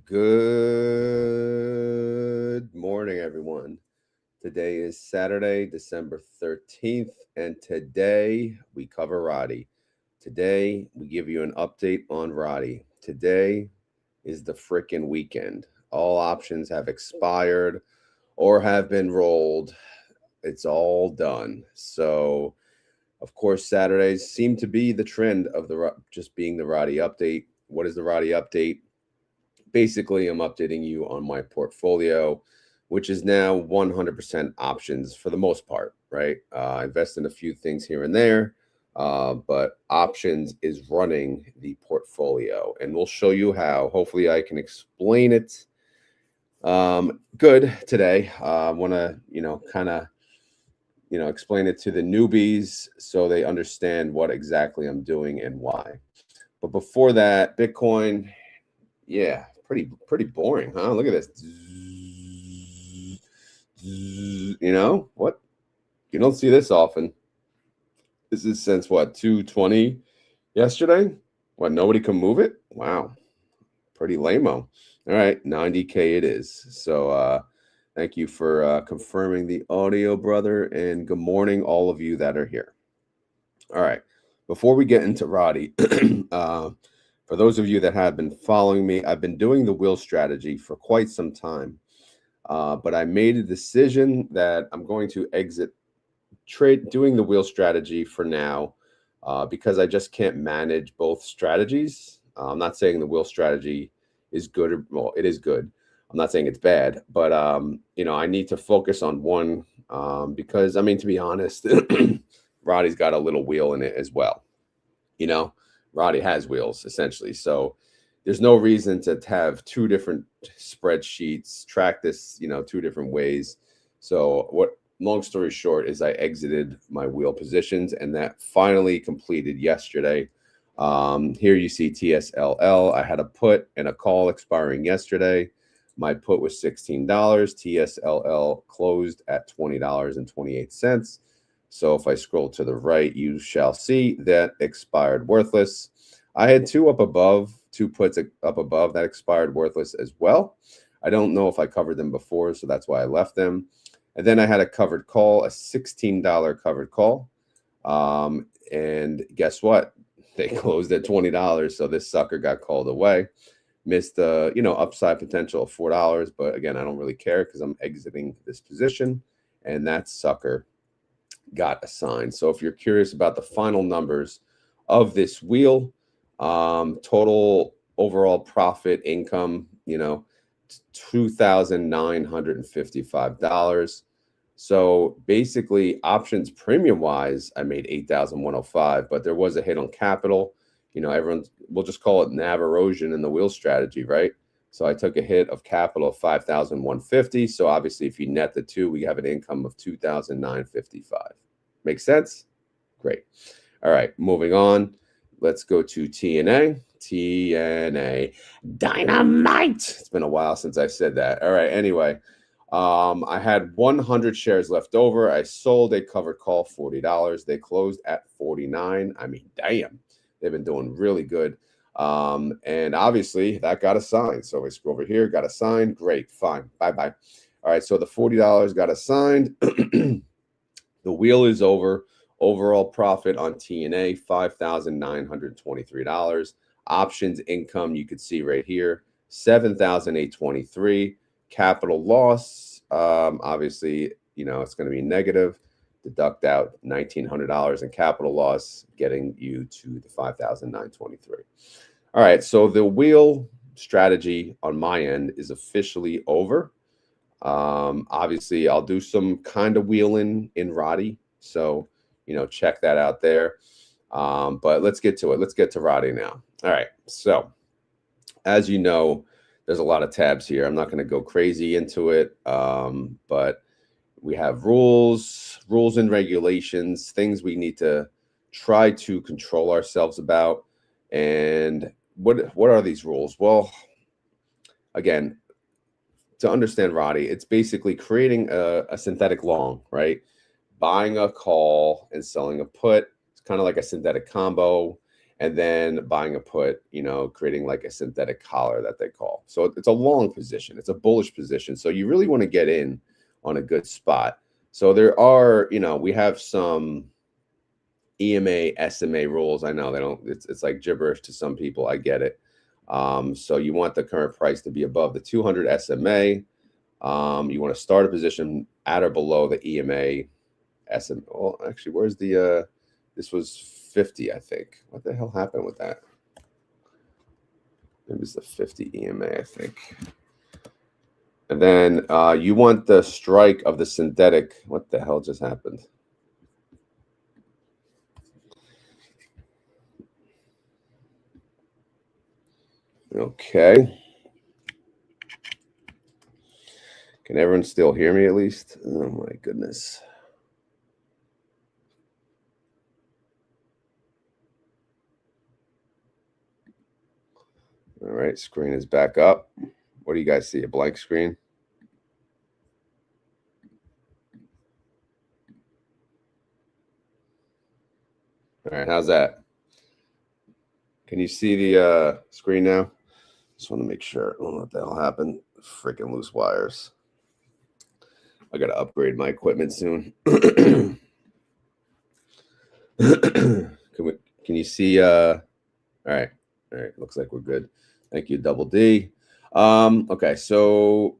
Good morning, everyone. Today is Saturday, December 13th, and today we cover RODY. Today we give you an update on RODY. Today is the frickin' weekend. All options have expired or have been rolled. It's all done. So, of course, Saturdays seem to be the trend of just being the RODY update. What is the RODY update? Basically, I'm updating you on my portfolio, which is now 100% options for the most part, right? I invest in a few things here and there, but options is running the portfolio, and we'll show you how. Hopefully, I can explain it good today. I want to, kind of, explain it to the newbies so they understand what exactly I'm doing and why. But before that, Bitcoin, yeah, pretty boring, huh? Look at this. What? You don't see this often. This is since what, 220 yesterday? What, nobody can move it? Wow. Pretty lame-o. All right, 90K it is. So thank you for confirming the audio, brother, and good morning, all of you that are here. All right, before we get into RODY, for those of you that have been following me, I've been doing the wheel strategy for quite some time, but I made a decision that I'm going to exit doing the wheel strategy for now because I just can't manage both strategies. I'm not saying the wheel strategy is good. Well, it is good. I'm not saying it's bad, but I need to focus on one because, I mean, to be honest, RODY's got a little wheel in it as well. RODY has wheels essentially. So there's no reason to have two different spreadsheets, track this, two different ways. So long story short is I exited my wheel positions, and that finally completed yesterday. Here you see TSLL. I had a put and a call expiring yesterday. My put was $16. TSLL closed at $20.28. So if I scroll to the right, you shall see that expired worthless. I had two puts up above that expired worthless as well. I don't know if I covered them before, so that's why I left them. And then I had a covered call, a $16 covered call. And guess what? They closed at $20. So this sucker got called away. Missed the, upside potential of $4. But again, I don't really care because I'm exiting this position, and that sucker got assigned. So if you're curious about the final numbers of this wheel, total overall profit income, $2,955. So basically, options premium wise, I made $8,105, but there was a hit on capital. Everyone, we'll just call it NAV erosion in the wheel strategy, right? So I took a hit of capital of $5,150. So obviously, if you net the two, we have an income of $2,955. Make sense? Great. All right, moving on. Let's go to TNA. TNA Dynamite. It's been a while since I said that. All right, anyway. I had 100 shares left over. I sold a covered call, $40. They closed at $49. I mean, damn, they've been doing really good. And obviously that got assigned. So we scroll over here, got assigned. Great, fine, bye-bye. All right, so the $40 got assigned. The wheel is over. Overall profit on TNA, $5,923. Options income, you could see right here, $7,823. Capital loss, obviously, it's going to be negative. Deduct out $1,900 in capital loss, getting you to the $5,923. All right, so the wheel strategy on my end is officially over. Obviously, I'll do some kind of wheeling in RODY, so check that out there. But let's get to it. Let's get to RODY now. All right, so as you know, there's a lot of tabs here. I'm not going to go crazy into it, but we have rules and regulations, things we need to try to control ourselves about. And what are these rules? Well, again, to understand RODY, it's basically creating a synthetic long, right? Buying a call and selling a put. It's kind of like a synthetic combo. and then buying a put, you know, creating like a synthetic collar that they call. So it's a long position. It's a bullish position. So you really want to get in on a good spot. So there are, you know, we have some EMA, SMA rules. I know they don't, it's like gibberish to some people. I get it. So you want the current price to be above the 200 SMA. You want to start a position at or below the EMA SMA. Well, actually, where's the, this was 50, I think. What the hell happened with that? It was the 50 EMA, I think. And then you want the strike of the synthetic. What the hell just happened? Okay. Can everyone still hear me at least? Oh my goodness. All right, screen is back up. What do you guys see? A blank screen? All right, how's that? Can you see the screen now? Just want to make sure. I don't know what the hell happened. Freaking loose wires. I got to upgrade my equipment soon. Can you see? All right. Looks like we're good. Thank you, Double D. Okay, so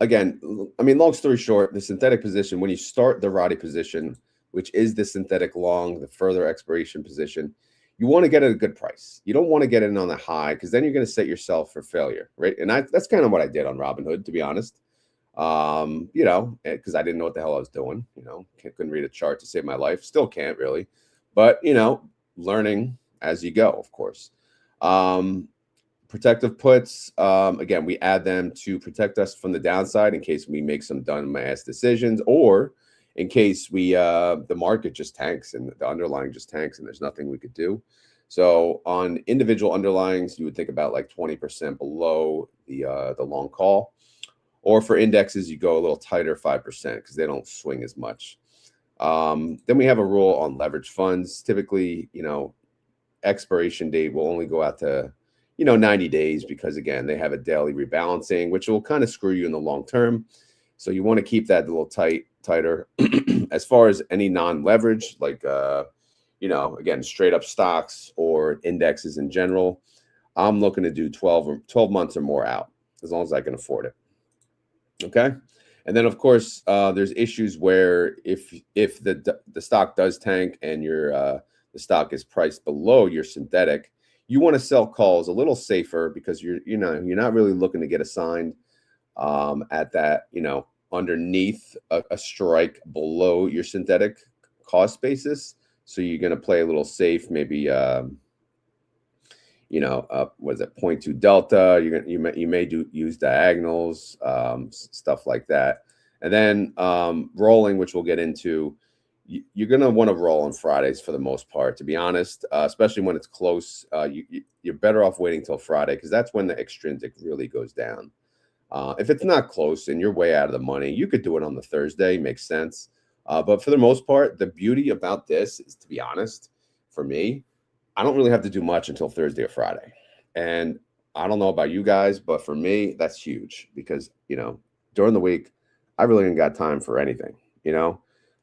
again, I mean, long story short, the synthetic position, when you start the RODY position, which is the synthetic long, the further expiration position, you want to get at a good price. You don't want to get in on the high because then you're going to set yourself for failure, right? And that's kind of what I did on Robinhood, to be honest. You know, because I didn't know what the hell I was doing. You know, couldn't read a chart to save my life. Still can't really, but you know, learning as you go, of course. Protective puts, again, we add them to protect us from the downside in case we make some dumb-ass decisions, or in case we the market just tanks and the underlying just tanks and there's nothing we could do. So on individual underlyings, you would think about like 20% below the long call, or for indexes, you go a little tighter, 5%, because they don't swing as much. Then we have a rule on leverage funds. Typically, you know, expiration date will only go out to 90 days because, again, they have a daily rebalancing, which will kind of screw you in the long term. So you want to keep that a little tighter. As far as any non-leverage, like, again, straight up stocks or indexes in general, I'm looking to do 12 months or more out, as long as I can afford it. Okay. And then, of course, there's issues where if the stock does tank and the stock is priced below your synthetic, you want to sell calls a little safer because you're not really looking to get assigned at that, underneath a strike below your synthetic cost basis. So you're going to play a little safe, maybe what is it, 0.2 delta. You may use diagonals, stuff like that. And then rolling, which we'll get into. You're going to want to roll on Fridays for the most part, to be honest, especially when it's close. You're better off waiting till Friday because that's when the extrinsic really goes down. If it's not close and you're way out of the money, you could do it on the Thursday. Makes sense. But for the most part, the beauty about this is, to be honest, for me, I don't really have to do much until Thursday or Friday. And I don't know about you guys, but for me, that's huge because, during the week, I really ain't got time for anything,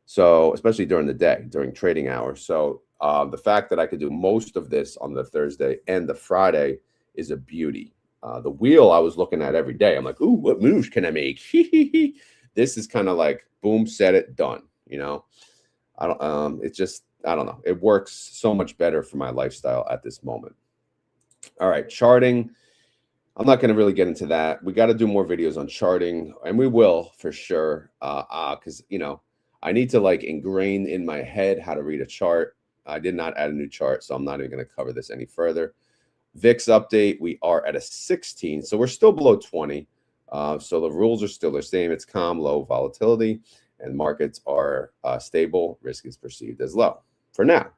So especially during the day, during trading hours. So the fact that I could do most of this on the Thursday and the Friday is a beauty. The wheel I was looking at every day. I'm like, ooh, what moves can I make? This is kind of like, boom, set it, done. I don't. It's just, I don't know. It works so much better for my lifestyle at this moment. All right, charting. I'm not going to really get into that. We got to do more videos on charting, and we will for sure. Because I need to ingrain in my head how to read a chart. I did not add a new chart, so I'm not even going to cover this any further. VIX update, we are at a 16, so we're still below 20. So the rules are still the same. It's calm, low volatility, and markets are stable. Risk is perceived as low. For now,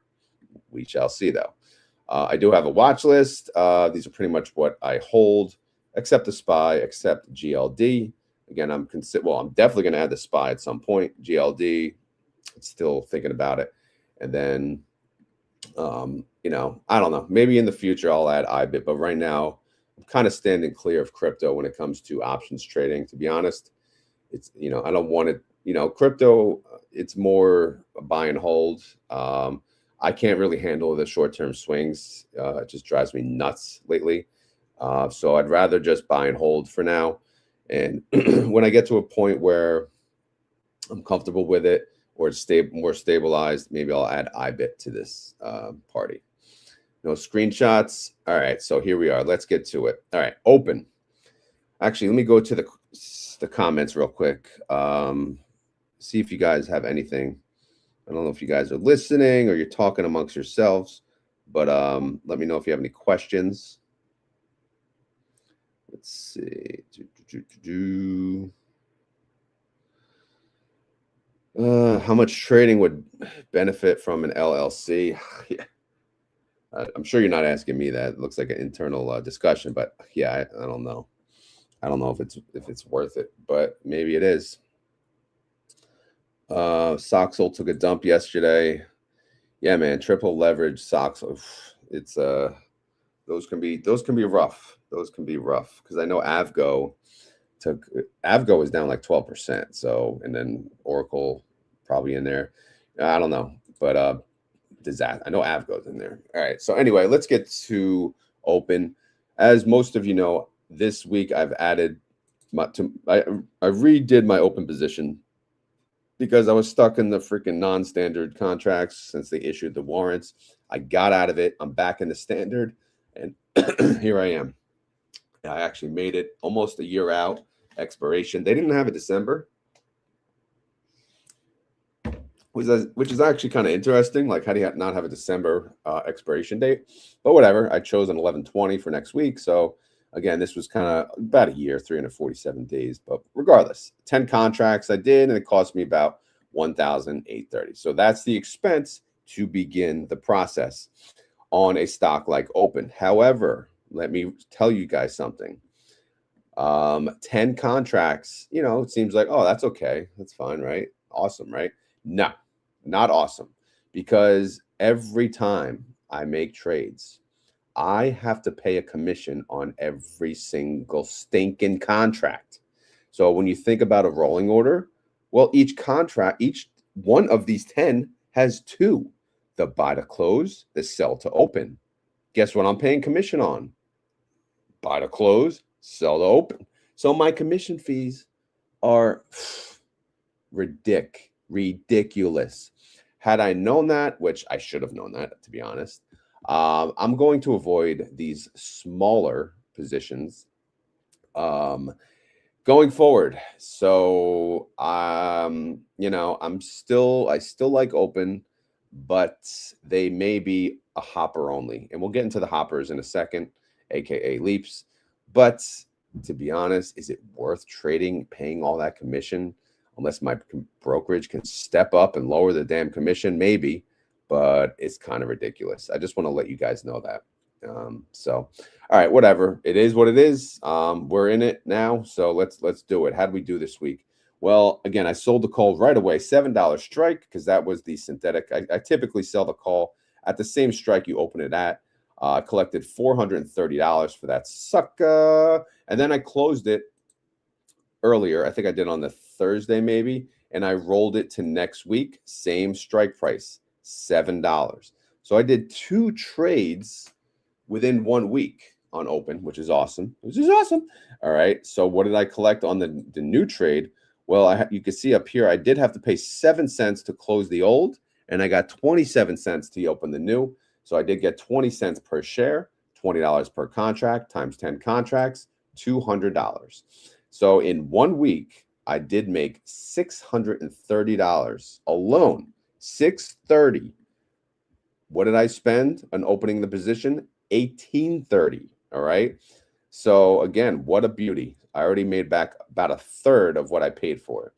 we shall see, though. I do have a watch list. These are pretty much what I hold, except the SPY, except GLD. Again, I'm definitely going to add the SPY at some point. GLD, still thinking about it. And then, you know, I don't know. Maybe in the future I'll add IBIT, but right now I'm kind of standing clear of crypto when it comes to options trading. To be honest, it's, you know, I don't want it. You know, crypto, it's more a buy and hold. I can't really handle the short-term swings. It just drives me nuts lately. So I'd rather just buy and hold for now. And when I get to a point where I'm comfortable with it or it's more stabilized, maybe I'll add IBIT to this party. No screenshots. All right, so here we are. Let's get to it. All right, open. Actually, let me go to the comments real quick. See if you guys have anything. I don't know if you guys are listening or you're talking amongst yourselves, but let me know if you have any questions. Let's see. How much trading would benefit from an LLC? Yeah. I'm sure you're not asking me that. It looks like an internal discussion, but yeah, I don't know. I don't know if it's worth it, but maybe it is. Soxel took a dump yesterday. Yeah, man, triple leverage Soxel. It's those can be rough. Those can be rough because I know Avgo was down like 12%. So, and then Oracle probably in there. I don't know, but disaster. I know Avgo's in there. All right. So anyway, let's get to open. As most of you know, this week I've added I redid my open position because I was stuck in the freaking non-standard contracts since they issued the warrants. I got out of it. I'm back in the standard, and here I am. I actually made it almost a year out expiration. They didn't have a December, which is actually kind of interesting. Like, how do you not have a December expiration date? But whatever. I chose an 11/20 for next week. So again, this was kind of about a year, 347 days. But regardless, 10 contracts I did, and it cost me about $1,830. So that's the expense to begin the process on a stock like Open. However, let me tell you guys something. 10 contracts, you know, it seems like, oh, that's okay. That's fine, right? Awesome, right? No, not awesome. Because every time I make trades, I have to pay a commission on every single stinking contract. So when you think about a rolling order, well, each contract, each one of these 10 has two: the buy to close, the sell to open. Guess what I'm paying commission on? Buy to close, sell to open. So my commission fees are ridiculous. Had I known that, which I should have known that, to be honest, I'm going to avoid these smaller positions going forward. So, you know, I still like open, but they may be a hopper only. And we'll get into the hoppers in a second, AKA leaps. But to be honest, is it worth paying all that commission? Unless my brokerage can step up and lower the damn commission, maybe, but it's kind of ridiculous. I just want to let you guys know that. So, all right, whatever. It is what it is. We're in it now, so let's do it. How did we do this week? Well, again, I sold the call right away, $7 strike, because that was the synthetic. I typically sell the call at the same strike you open it at. Collected $430 for that sucker, and then I closed it earlier. I think I did on the Thursday maybe, and I rolled it to next week. Same strike price, $7. So I did 2 trades within 1 week on open, which is awesome. All right. So what did I collect on the new trade? Well, you can see up here, I did have to pay 7 cents to close the old, and I got 27 cents to open the new. So I did get 20 cents per share, $20 per contract times 10 contracts, $200. So in 1 week, I did make $630 alone. $630. What did I spend on opening the position? $1830. All right. So again, what a beauty. I already made back about a third of what I paid for it.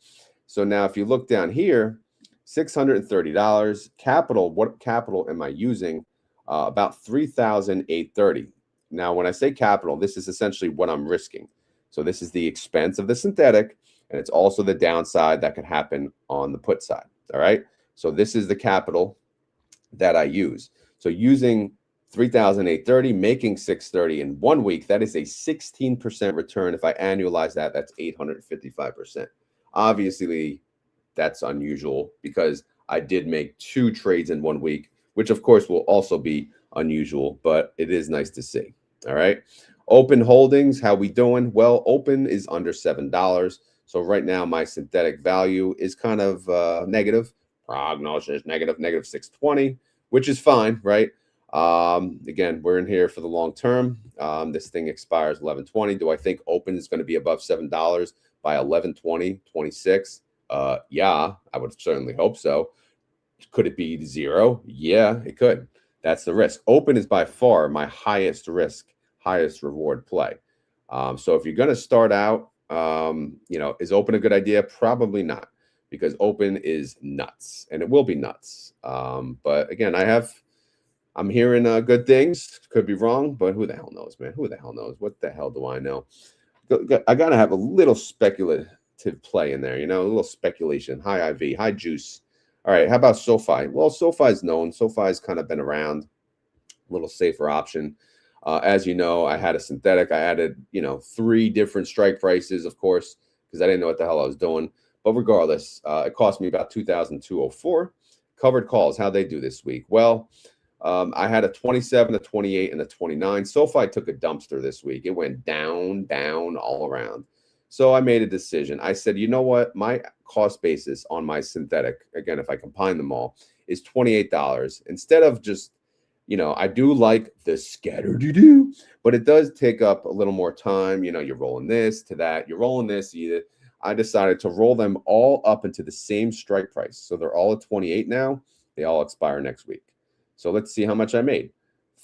So now if you look down here, $630 capital. What capital am I using? About $3,830. Now, when I say capital, this is essentially what I'm risking. So this is the expense of the synthetic, and it's also the downside that could happen on the put side. All right. So this is the capital that I use. So using 3,830, making 630 in 1 week. That is a 16% return. If I annualize that, that's 855%. Obviously, that's unusual because I did make 2 trades in 1 week, which of course will also be unusual, but it is nice to see. All right. Open holdings, how we doing? Well, open is under $7. So right now my synthetic value is kind of negative. Prognosis negative 620, which is fine, right? Again, we're in here for the long term. This thing expires 11/20. Do I think open is going to be above $7 by 11/20/26? Yeah, I would certainly hope so. Could it be 0? Yeah, it could. That's the risk. Open is by far my highest risk, highest reward play. So if you're going to start out, is open a good idea? Probably not, because open is nuts, and it will be nuts. But again, I'm hearing good things. Could be wrong, but who the hell knows, man? Who the hell knows? What the hell do I know? I got to have a little speculative play in there, a little speculation. High IV, high juice. All right, how about SOFI? Well, SOFI is known. SOFI's kind of been around, a little safer option. As you know, I had a synthetic. I added, 3 different strike prices, of course, because I didn't know what the hell I was doing. But regardless, it cost me about $2,204. Covered calls, how'd they do this week? Well, I had a 27, a 28, and a 29. SOFI took a dumpster this week. It went down, down all around. So I made a decision. I said, you know what? My cost basis on my synthetic, again, if I combine them all, is $28. Instead of just, I do like the scatter-do-do, but it does take up a little more time. You're rolling this to that. You're rolling this. I decided to roll them all up into the same strike price. So they're all at 28 now. They all expire next week. So let's see how much I made.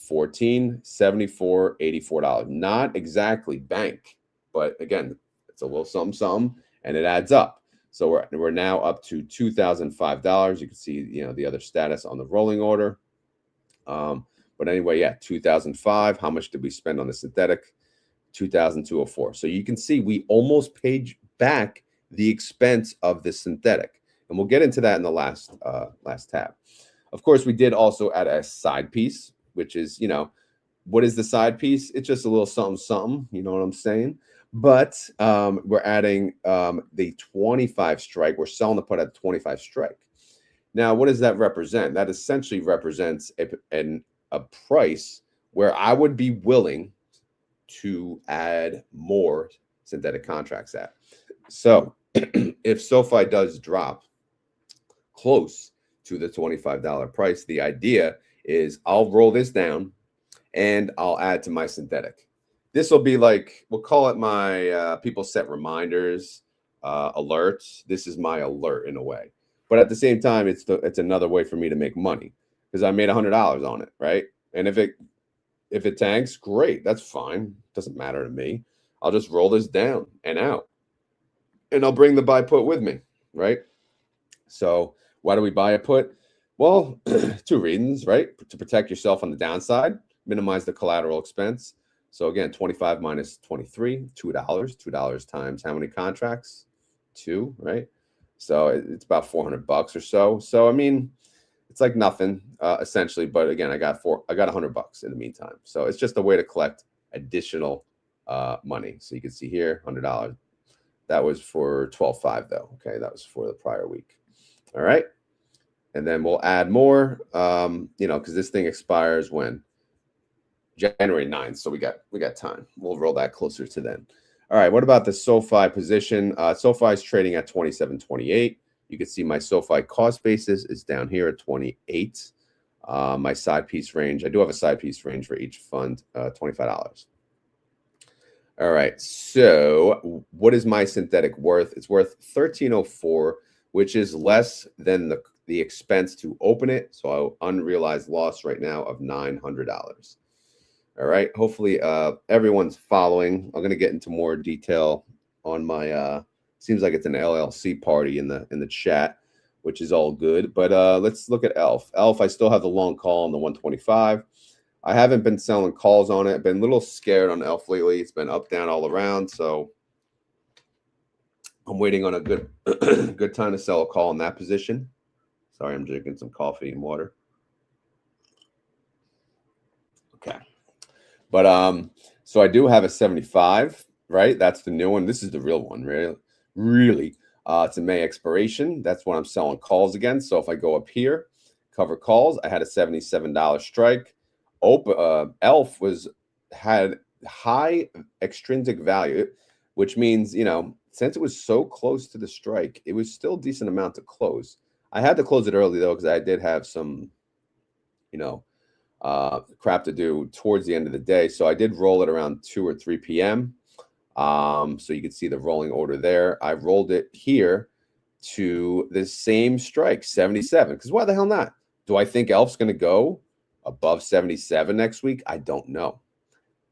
$14.74, $84. Not exactly bank, but again, it's a little something, and it adds up. So we're now up to $2,005. You can see, the other status on the rolling order. But anyway, yeah, 2005. How much did we spend on the synthetic? 2,204. So you can see we almost paid back the expense of the synthetic, and we'll get into that in the last tab. Of course, we did also add a side piece, which is, what is the side piece? It's just a little something, you know what I'm saying? But we're adding the 25 strike. We're selling the put at 25 strike. Now, what does that represent? That essentially represents a price where I would be willing to add more synthetic contracts at. So if SOFI does drop close to the $25 price, the idea is I'll roll this down and I'll add to my synthetic. This will be like, we'll call it my people set reminders, alerts. This is my alert in a way. But at the same time, it's another way for me to make money because I made $100 on it, right? And if it tanks, great, that's fine. Doesn't matter to me. I'll just roll this down and out, and I'll bring the buy put with me, right? So why do we buy a put? Well, 2 reasons, right? To protect yourself on the downside, minimize the collateral expense. So again, 25 minus 23, $2. $2 times how many contracts? 2, right? So it's about $400 or so. So I mean, it's like nothing essentially. But again, I got $100 in the meantime. So it's just a way to collect additional money. So you can see here, $100. That was for 12.5 though. Okay, that was for the prior week. All right, and then we'll add more. Because this thing expires when? January 9th. So we got time. We'll roll that closer to then. All right, what about the SOFI position? SOFI is trading at 27.28. You can see my SOFI cost basis is down here at 28. My side piece range, I do have a side piece range for each fund, $25. All right, so what is my synthetic worth? It's worth $13.04, which is less than the expense to open it. So unrealized loss right now of $900. All right, hopefully everyone's following. I'm going to get into more detail on my seems like it's an LLC party in the chat, which is all good. But let's look at ELF. ELF, I still have the long call on the 125. I haven't been selling calls on it. I've been a little scared on ELF lately. It's been up, down, all around. So I'm waiting on a good good time to sell a call in that position. Sorry, I'm drinking some coffee and water. But so I do have a 75, right? That's the new one. This is the real one, really. It's a May expiration. That's what I'm selling calls against. So if I go up here, cover calls, I had a $77 strike. ELF had high extrinsic value, which means, since it was so close to the strike, it was still a decent amount to close. I had to close it early though, because I did have some, crap to do towards the end of the day. So I did roll it around 2 or 3 p.m. So you can see the rolling order there. I rolled it here to the same strike, 77. Because why the hell not? Do I think ELF's going to go above 77 next week? I don't know.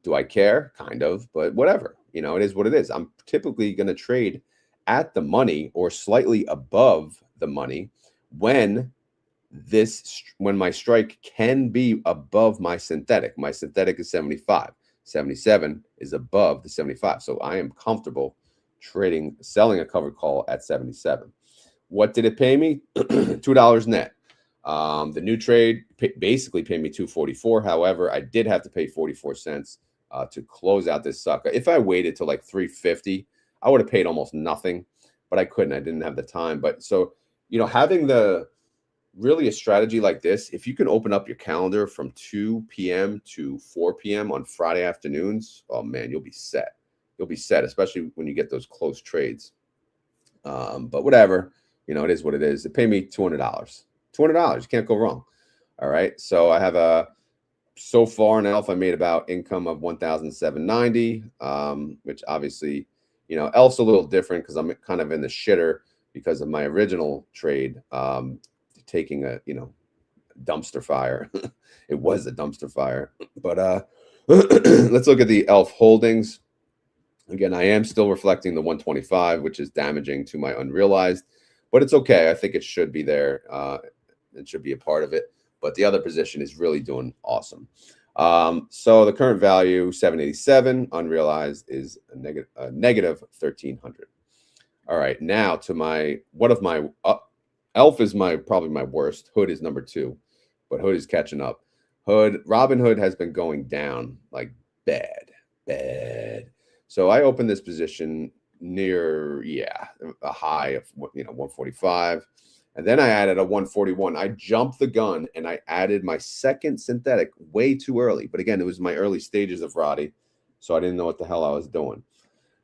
Do I care? Kind of, but whatever. It is what it is. I'm typically going to trade at the money or slightly above the money when my strike can be above my synthetic. My synthetic is 75. 77 is above the 75. So I am comfortable selling a covered call at 77. What did it pay me? $2 net. The new trade basically paid me $2.44. However, I did have to pay 44 cents to close out this sucker. If I waited till like 3.50, I would have paid almost nothing, but I couldn't. I didn't have the time. But so, having really a strategy like this, if you can open up your calendar from 2 p.m. to 4 p.m. on Friday afternoons, oh man, you'll be set. You'll be set, especially when you get those close trades. But whatever, it is what it is. It paid me $200. $200, you can't go wrong. All right, so I have so far in ELF, I made about income of $1,790, which obviously, ELF's a little different because I'm kind of in the shitter because of my original trade. Taking a dumpster fire. It was a dumpster fire. But let's look at the ELF holdings. Again, I am still reflecting the 125, which is damaging to my unrealized, but it's okay. I think it should be there. It should be a part of it. But the other position is really doing awesome. So the current value 787, unrealized is a negative 1,300. All right, now to ELF is probably my worst. Hood is number 2, but Hood is catching up. Robinhood has been going down like bad. So I opened this position near a high of 145, and then I added a 141. I jumped the gun and I added my second synthetic way too early. But again, it was my early stages of RODY, so I didn't know what the hell I was doing.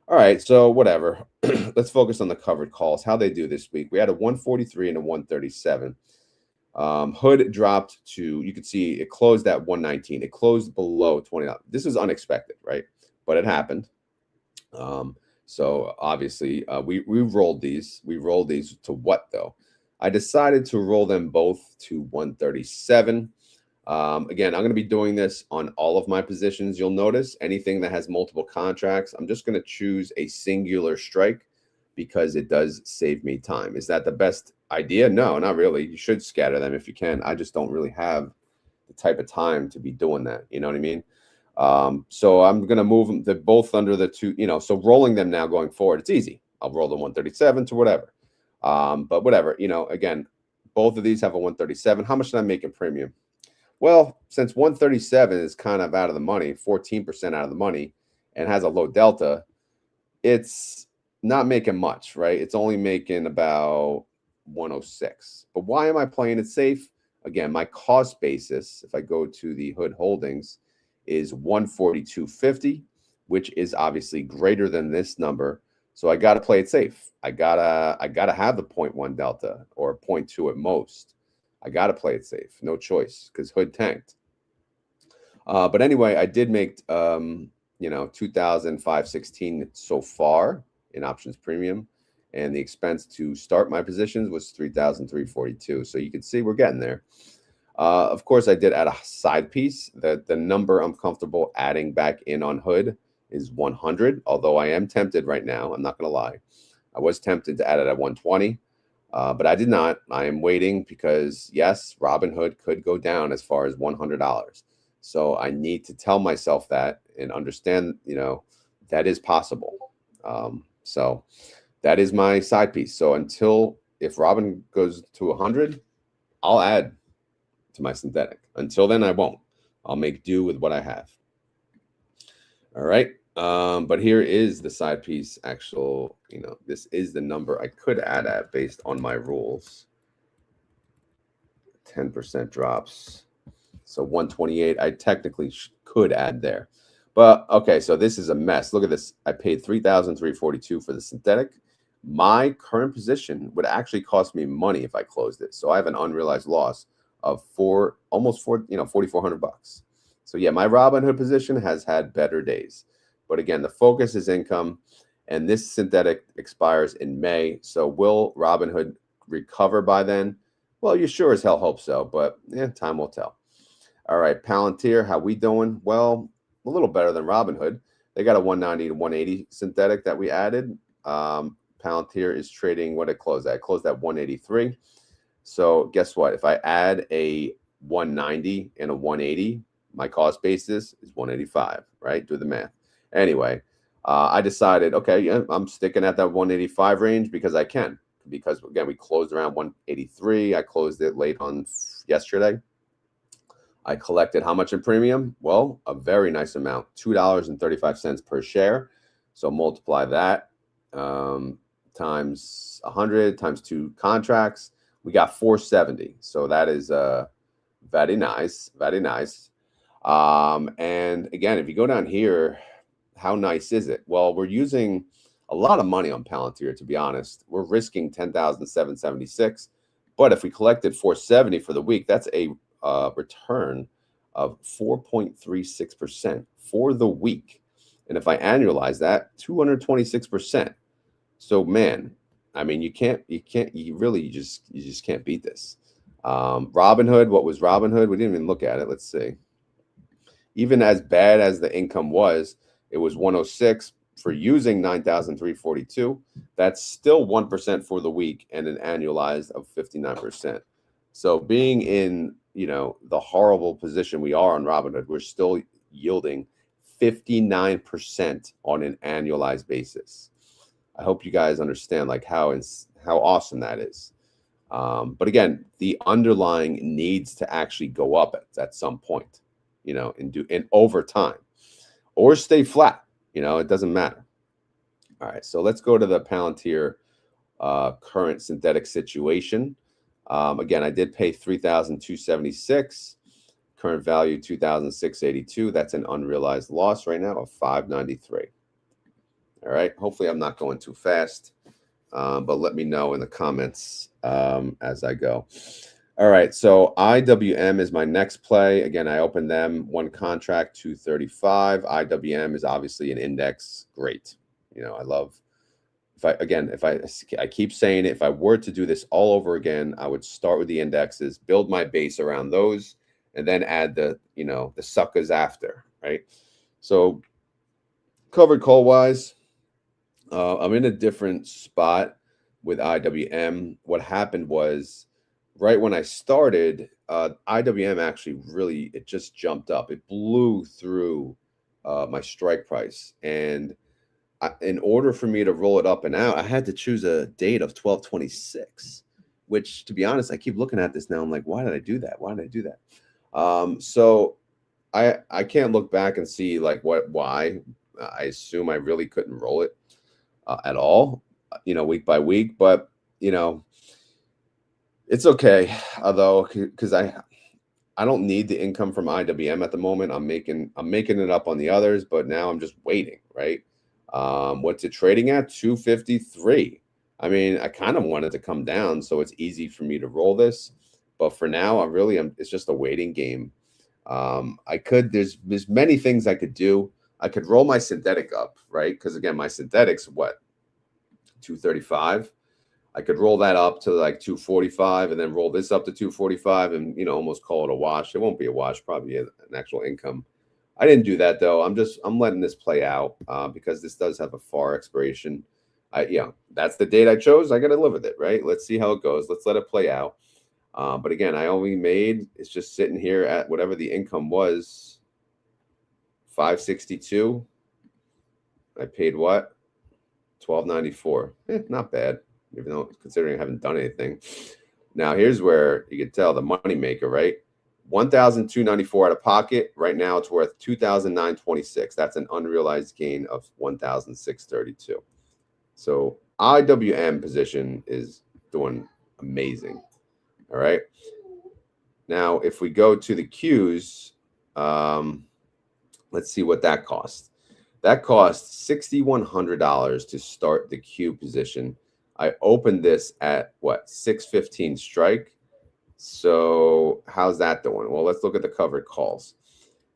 All right, so whatever. Let's focus on the covered calls, how they do this week. We had a 143 and a 137. Hood dropped to, you could see it closed at 119. It closed below 20. This was unexpected, right? But it happened. So obviously we rolled these. We rolled these to what though? I decided to roll them both to 137. Again, I'm going to be doing this on all of my positions. You'll notice anything that has multiple contracts, I'm just going to choose a singular strike because it does save me time. Is that the best idea? No, not really. You should scatter them if you can. I just don't really have the type of time to be doing that. You know what I mean? So I'm going to move them. They're both under the 2, so rolling them now going forward, it's easy. I'll roll the 137 to whatever. But whatever, again, both of these have a 137. How much did I make in premium? Well, since 137 is kind of out of the money, 14% out of the money, and has a low delta, it's not making much, right? It's only making about 106. But why am I playing it safe? Again, my cost basis, if I go to the Hood holdings, is 142.50, which is obviously greater than this number. So I got to play it safe. I gotta have the 0.1 delta or 0.2 at most. I got to play it safe. No choice because Hood tanked. But anyway, I did make, 2,516 so far in options premium. And the expense to start my positions was 3,342. So you can see we're getting there. Of course, I did add a side piece. The number I'm comfortable adding back in on Hood is 100. Although I am tempted right now. I'm not going to lie. I was tempted to add it at 120. But I did not. I am waiting because, yes, Robinhood could go down as far as $100. So I need to tell myself that and understand, that is possible. So that is my side piece. So if Robin goes to 100, I'll add to my synthetic. Until then, I won't. I'll make do with what I have. All right. But here is the side piece actual, this is the number I could add at based on my rules. 10% drops. So 128, I technically could add there. But okay, so this is a mess. Look at this. I paid $3,342 for the synthetic. My current position would actually cost me money if I closed it. So I have an unrealized loss of almost 4,400 bucks. So yeah, my Robinhood position has had better days. But again, the focus is income, and this synthetic expires in May. So will Robinhood recover by then? Well, you sure as hell hope so, but yeah, time will tell. All right, Palantir, how we doing? Well, a little better than Robinhood. They got a 190 to 180 synthetic that we added. Palantir is trading what it closed at. It closed at 183. So guess what? If I add a 190 and a 180, my cost basis is 185, right? Do the math. Anyway, I decided, okay, yeah, I'm sticking at that 185 range because I can. Because, again, we closed around 183. I closed it late on yesterday. I collected how much in premium? Well, a very nice amount, $2.35 per share. So multiply that times 100 times 2 contracts. We got 470. So that is very nice, very nice. And again, if you go down here, how nice is it? Well, we're using a lot of money on Palantir, to be honest. We're risking 10,776. But if we collected 470 for the week, that's a return of 4.36% for the week. And if I annualize that, 226%. So man, I mean, you just can't beat this. Robinhood, what was Robinhood? We didn't even look at it. Let's see. Even as bad as the income was, it was 106 for using 9,342. That's still 1% for the week and an annualized of 59%. So being in, the horrible position we are on Robinhood, we're still yielding 59% on an annualized basis. I hope you guys understand like how awesome that is. But again, the underlying needs to actually go up at some point, and over time, or stay flat. It doesn't matter. All right, so let's go to the Palantir current synthetic situation. Again, I did pay $3,276. Current value $2,682. That's an unrealized loss right now of $593. All right. Hopefully, I'm not going too fast, but let me know in the comments as I go. All right. So IWM is my next play. Again, I opened them one contract 235. IWM is obviously an index. Great. I love. I keep saying it, if I were to do this all over again, I would start with the indexes, build my base around those, and then add the suckers after, right? So covered call wise, I'm in a different spot with IWM. What happened was right when I started, IWM actually it just jumped up. It blew through my strike price. And in order for me to roll it up and out, I had to choose a date of 12/26, which, to be honest, I keep looking at this now. I'm like, why did I do that? Why did I do that? So I can't look back and see like why. I assume I really couldn't roll it at all, week by week. But it's okay, although, because I don't need the income from IWM at the moment. I'm making it up on the others, but now I'm just waiting, right? What's it trading at? 253. I mean, I kind of want it to come down so it's easy for me to roll this, but for now, it's just a waiting game. There's many things I could do. I could roll my synthetic up, right? Because again, my synthetic's what? 235. I could roll that up to like 245 and then roll this up to 245 and, almost call it a wash. It won't be a wash, probably an actual income. I didn't do that though. I'm letting this play out because this does have a far expiration. That's the date I chose. I got to live with it, right? Let's see how it goes. Let's let it play out. But again, it's just sitting here at whatever the income was, 562. I paid what? 1294. Not bad, even though considering I haven't done anything. Now here's where you can tell the money maker, right? $1,294 out of pocket. Right now it's worth $2,926. That's an unrealized gain of $1,632. So IWM position is doing amazing. All right. Now, if we go to the Qs, let's see what that costs. That costs $6,100 to start the Q position. I opened this at what, 615 strike. So how's that doing? Well, let's look at the covered calls.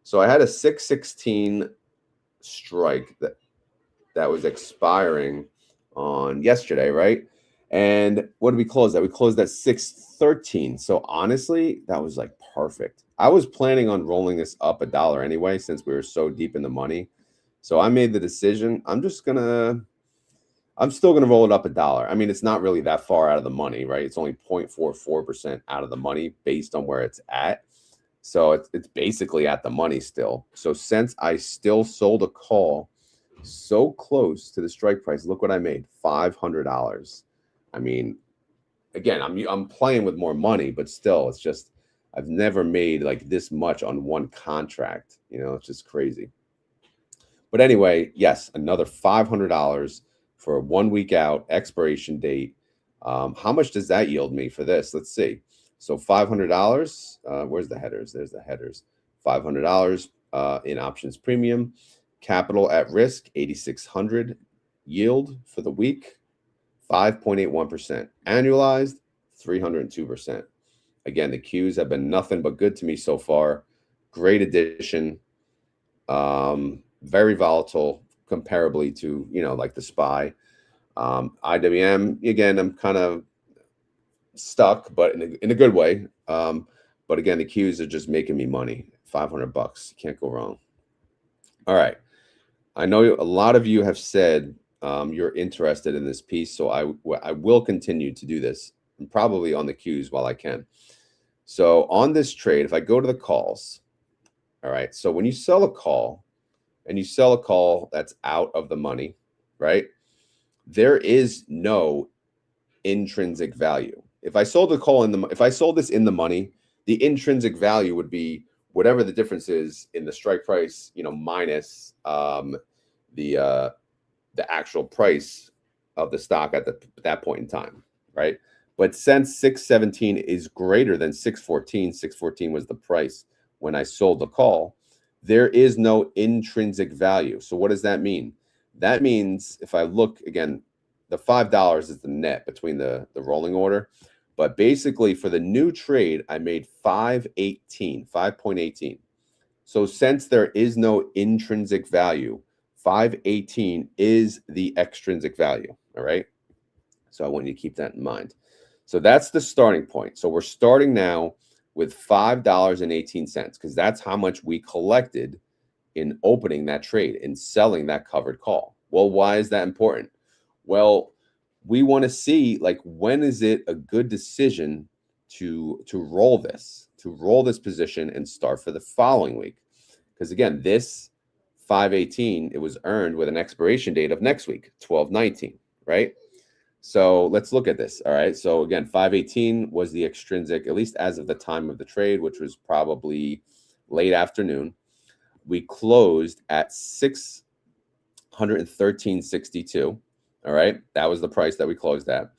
So I had a 616 strike that was expiring on yesterday, right? And what did we close at? We closed at 613. So honestly, that was like perfect. I was planning on rolling this up $1 anyway, since we were so deep in the money. So I made the decision. I'm still gonna roll it up $1. I mean, it's not really that far out of the money, right? It's only 0.44% out of the money based on where it's at. So it's basically at the money still. So since I still sold a call so close to the strike price, look what I made, $500. I mean, again, I'm playing with more money, but still, it's just, I've never made like this much on one contract. You know, it's just crazy. But anyway, yes, another $500 for a 1 week out expiration date. How much does that yield me for this? Let's see. So $500. Where's the headers? There's the headers. $500 in options premium. Capital at risk, 8,600. Yield for the week, 5.81%. Annualized, 302%. Again, the Qs have been nothing but good to me so far. Great addition. Very volatile comparably to, you know, like the SPY. IWM, again, I'm kind of stuck, but in a good way. But again, the Qs are just making me money. $500. Can't go wrong. All right. I know a lot of you have said you're interested in this piece, so I will continue to do this, and probably on the Qs while I can. So on this trade, if I go to the calls, all right, so when you sell a call, and you sell a call that's out of the money, right, there is no intrinsic value. If I sold a call if I sold this in the money, the intrinsic value would be whatever the difference is in the strike price, you know, minus the actual price of the stock at that point in time, right? But since 617 is greater than 614, 614 was the price when I sold the call, there is no intrinsic value. So what does that mean? That means if I look again, the $5 is the net between the rolling order. But basically for the new trade, I made 5.18. So since there is no intrinsic value, 518 is the extrinsic value. All right. So I want you to keep that in mind. So that's the starting point. So we're starting now with $5.18 because that's how much we collected in opening that trade and selling that covered call. Well, why is that important? Well, we want to see, like, when is it a good decision to roll this position and start for the following week? Because again, this 518, it was earned with an expiration date of next week, 12/19, right? So let's look at this. All right. So again, 518 was the extrinsic, at least as of the time of the trade, which was probably late afternoon. We closed at 613.62. All right. That was the price that we closed at.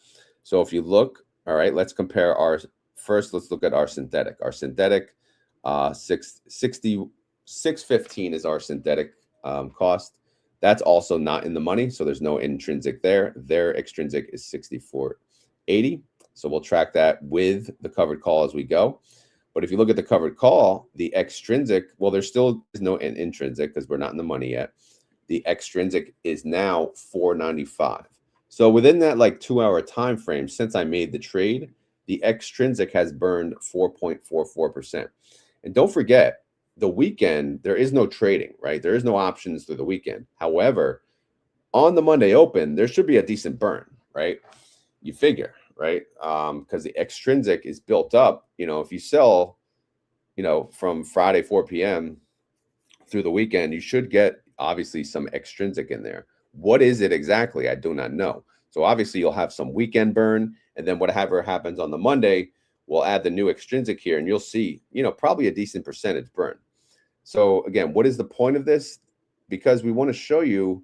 So if you look, all right, let's compare let's look at our synthetic. Our synthetic 615 is our synthetic cost. That's also not in the money, so there's no intrinsic there. Their extrinsic is 64.80. So we'll track that with the covered call as we go. But if you look at the covered call, the extrinsic, well, there still is no intrinsic because we're not in the money yet. The extrinsic is now 495. So within that like 2-hour time frame since I made the trade, the extrinsic has burned 4.44%. And don't forget, the weekend, there is no trading, right? There is no options through the weekend. However, on the Monday open, there should be a decent burn, right? You figure, right? Because the extrinsic is built up. You know, if you sell, you know, from Friday 4 p.m. through the weekend, you should get obviously some extrinsic in there. What is it exactly? I do not know. So obviously you'll have some weekend burn, and then whatever happens on the Monday we'll add the new extrinsic here, and you'll see, you know, probably a decent percentage burn. So again, what is the point of this? Because we want to show you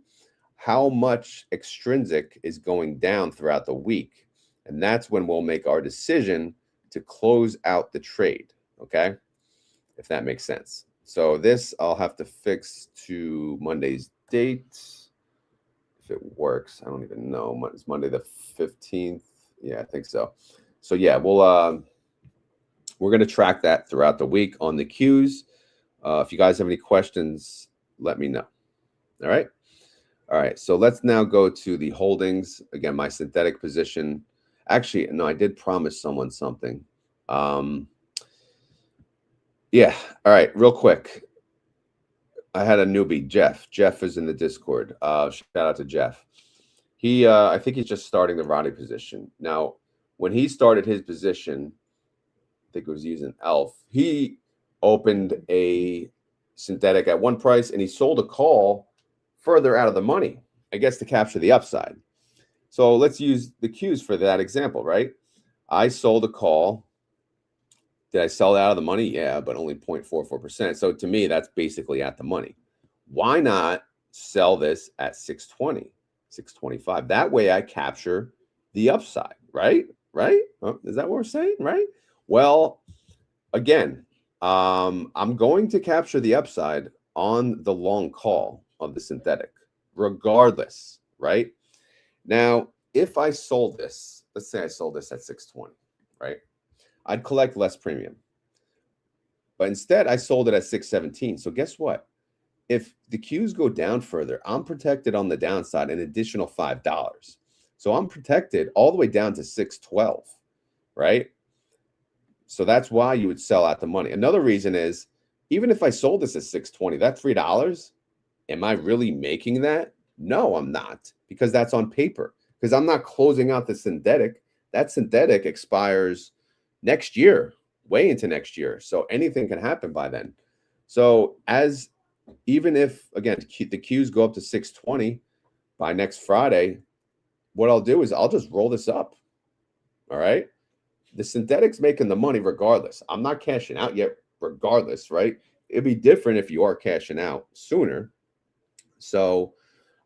how much extrinsic is going down throughout the week. And that's when we'll make our decision to close out the trade, okay? If that makes sense. So this I'll have to fix to Monday's date. If it works, I don't even know. It's Monday the 15th. Yeah, I think so. So yeah, we're going to track that throughout the week on the Qs. If you guys have any questions, let me know. All right. All right. So let's now go to the holdings. Again, my synthetic position. Actually, no, I did promise someone something. Yeah. All right. Real quick. I had a newbie, Jeff. Jeff is in the Discord. Shout out to Jeff. He, I think he's just starting the RODY position. Now, when he started his position, I think it was using ELF, he opened a synthetic at one price and he sold a call further out of the money, I guess, to capture the upside. So let's use the Qs for that example, right? I sold a call. Did I sell it out of the money? Yeah, but only 0.44%. So to me, that's basically at the money. Why not sell this at 620, 625? That way I capture the upside, right? Right? Is that what we're saying, right? Well, again, I'm going to capture the upside on the long call of the synthetic, regardless, right? Now, if I sold this, let's say I sold this at 620, right? I'd collect less premium. But instead, I sold it at 617. So guess what? If the Qs go down further, I'm protected on the downside an additional $5. So I'm protected all the way down to 612, right? So that's why you would sell at the money. Another reason is, even if I sold this at 620, that $3, am I really making that? No, I'm not, because that's on paper. Because I'm not closing out the synthetic. That synthetic expires next year, way into next year. So anything can happen by then. So even if, again, the Qs go up to 620 by next Friday, what I'll do is I'll just roll this up. All right. The synthetic's making the money regardless. I'm not cashing out yet regardless, right? It'd be different if you are cashing out sooner. So,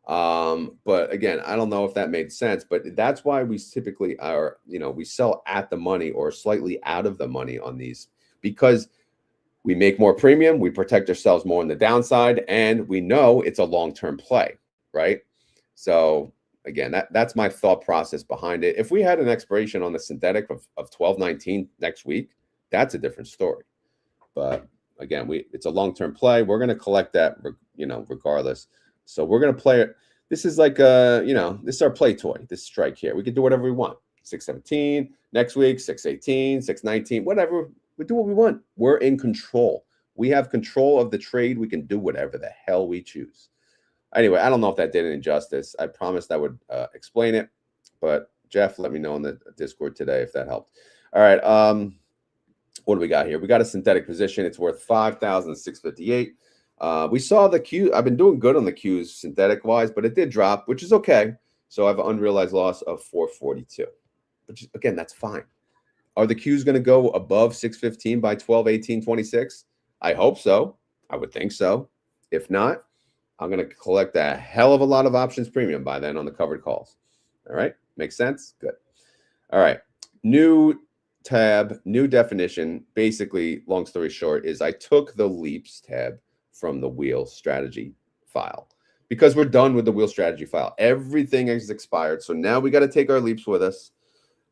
but again, I don't know if that made sense, but that's why we typically are, you know, we sell at the money or slightly out of the money on these, because we make more premium, we protect ourselves more on the downside, and we know it's a long-term play, right? So again, that's my thought process behind it. If we had an expiration on the synthetic of 12/19 next week, that's a different story. But again, it's a long-term play. We're going to collect that, you know, regardless. So we're going to play it. This is like, you know, this is our play toy, this strike here. We can do whatever we want. 617 next week, 618, 619, whatever. We do what we want. We're in control. We have control of the trade. We can do whatever the hell we choose. Anyway, I don't know if that did any justice. I promised I would explain it. But Jeff, let me know in the Discord today if that helped. All right. What do we got here? We got a synthetic position. It's worth 5,658. We saw the Q. I've been doing good on the Qs synthetic wise, but it did drop, which is okay. So I have an unrealized loss of 442, which is, again, that's fine. Are the Qs going to go above 615 by 12/18/26? I hope so. I would think so. If not, I'm going to collect a hell of a lot of options premium by then on the covered calls. All right. Makes sense? Good. All right. New tab, new definition. Basically, long story short, is I took the leaps tab from the wheel strategy file because we're done with the wheel strategy file. Everything is expired. So now we got to take our leaps with us,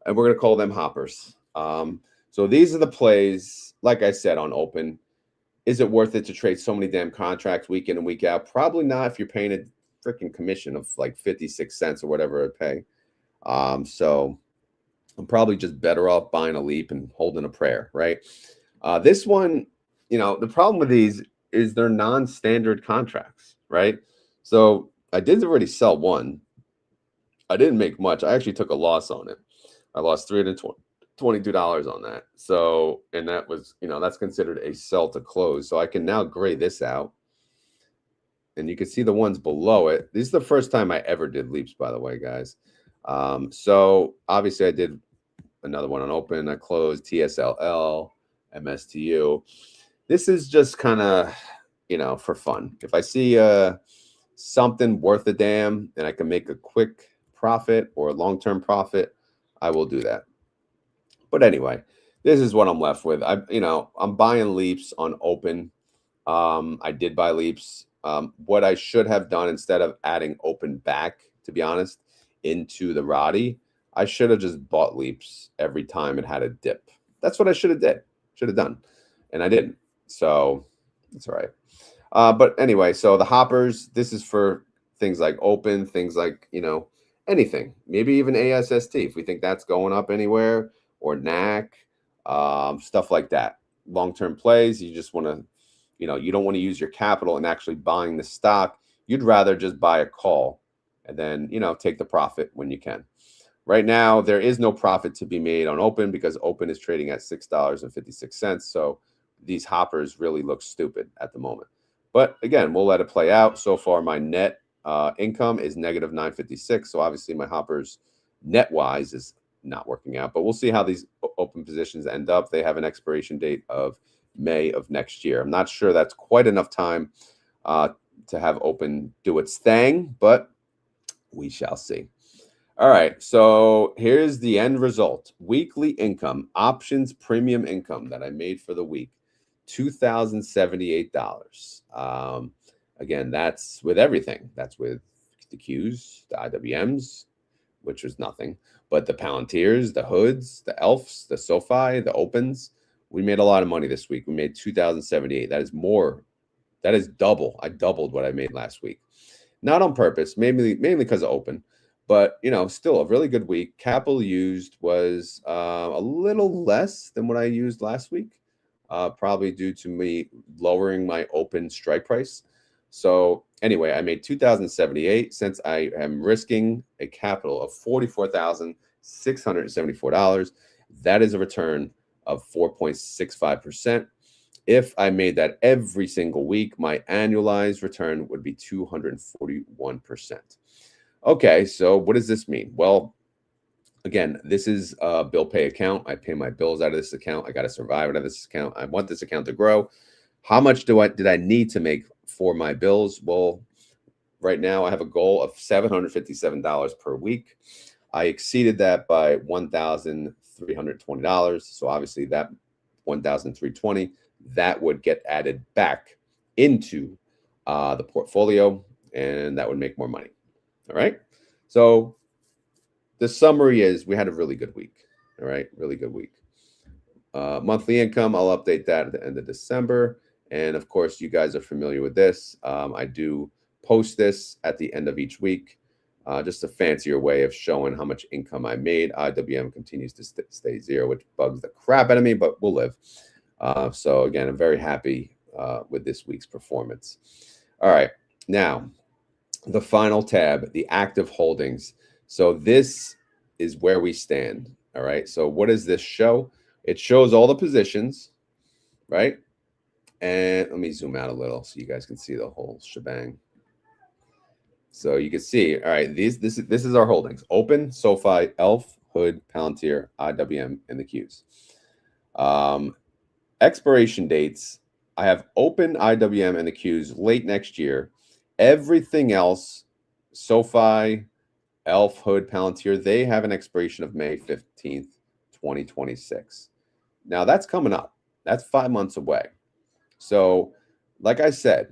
and we're going to call them hoppers. So these are the plays, like I said, on open. Is it worth it to trade so many damn contracts week in and week out? Probably not if you're paying a freaking commission of like 56 cents or whatever I pay. So I'm probably just better off buying a leap and holding a prayer, right? This one, you know, the problem with these is they're non-standard contracts, right? So I did already sell one. I didn't make much. I actually took a loss on it. I lost $322 on that. So, and that was, you know, that's considered a sell to close. So I can now gray this out. And you can see the ones below it. This is the first time I ever did leaps, by the way, guys. So obviously I did another one on open. I closed TSLL, MSTU. This is just kind of, you know, for fun. If I see something worth a damn and I can make a quick profit or a long-term profit, I will do that. But anyway, this is what I'm left with. I'm buying leaps on open. I did buy leaps. What I should have done instead of adding open back, to be honest, into the RODY, I should have just bought leaps every time it had a dip. That's what I should have done, and I didn't. So it's all right. But anyway, so the hoppers, this is for things like open, things like, you know, anything, maybe even ASST, if we think that's going up anywhere, or NAC, stuff like that. Long-term plays, you just want to, you know, you don't want to use your capital in actually buying the stock. You'd rather just buy a call and then, you know, take the profit when you can. Right now, there is no profit to be made on open because open is trading at $6.56. So these hoppers really look stupid at the moment. But again, we'll let it play out. So far, my net income is negative 956. So obviously my hoppers net wise is not working out, but we'll see how these open positions end up. They have an expiration date of May of next year. I'm not sure that's quite enough time to have open do its thing, but we shall see. All right, so here's the end result. Weekly income, options premium income that I made for the week, $2,078. Again, that's with everything. That's with the Qs, the IWMs, which was nothing, but the Palantirs, the Hoods, the Elfs, the SOFI, the Opens. We made a lot of money this week. We made $2,078. That is more. That is double. I doubled what I made last week. Not on purpose, mainly because of open. But, you know, still a really good week. Capital used was a little less than what I used last week, probably due to me lowering my open strike price. So anyway, I made $2,078 since I am risking a capital of $44,674. That is a return of 4.65%. If I made that every single week, my annualized return would be 241%. Okay, so what does this mean? Well, again, this is a bill pay account. I pay my bills out of this account. I got to survive out of this account. I want this account to grow. How much did I need to make for my bills? Well, right now I have a goal of $757 per week. I exceeded that by $1,320. So obviously that $1,320, that would get added back into the portfolio, and that would make more money. All right. So the summary is we had a really good week. All right. Really good week. Monthly income, I'll update that at the end of December. And of course, you guys are familiar with this. I do post this at the end of each week. Just a fancier way of showing how much income I made. IWM continues to stay zero, which bugs the crap out of me, but we'll live. So again, I'm very happy with this week's performance. All right. Now, the final tab, the active holdings. So this is where we stand. All right. So what does this show? It shows all the positions, right? And let me zoom out a little so you guys can see the whole shebang. So you can see, all right, this is our holdings. Open, SOFI, ELF, Hood, Palantir, IWM, and the Qs. Expiration dates, I have open IWM and the Qs late next year. Everything else, SOFI, ELF, Hood, Palantir, they have an expiration of May 15th, 2026. Now that's coming up. That's 5 months away. So like I said,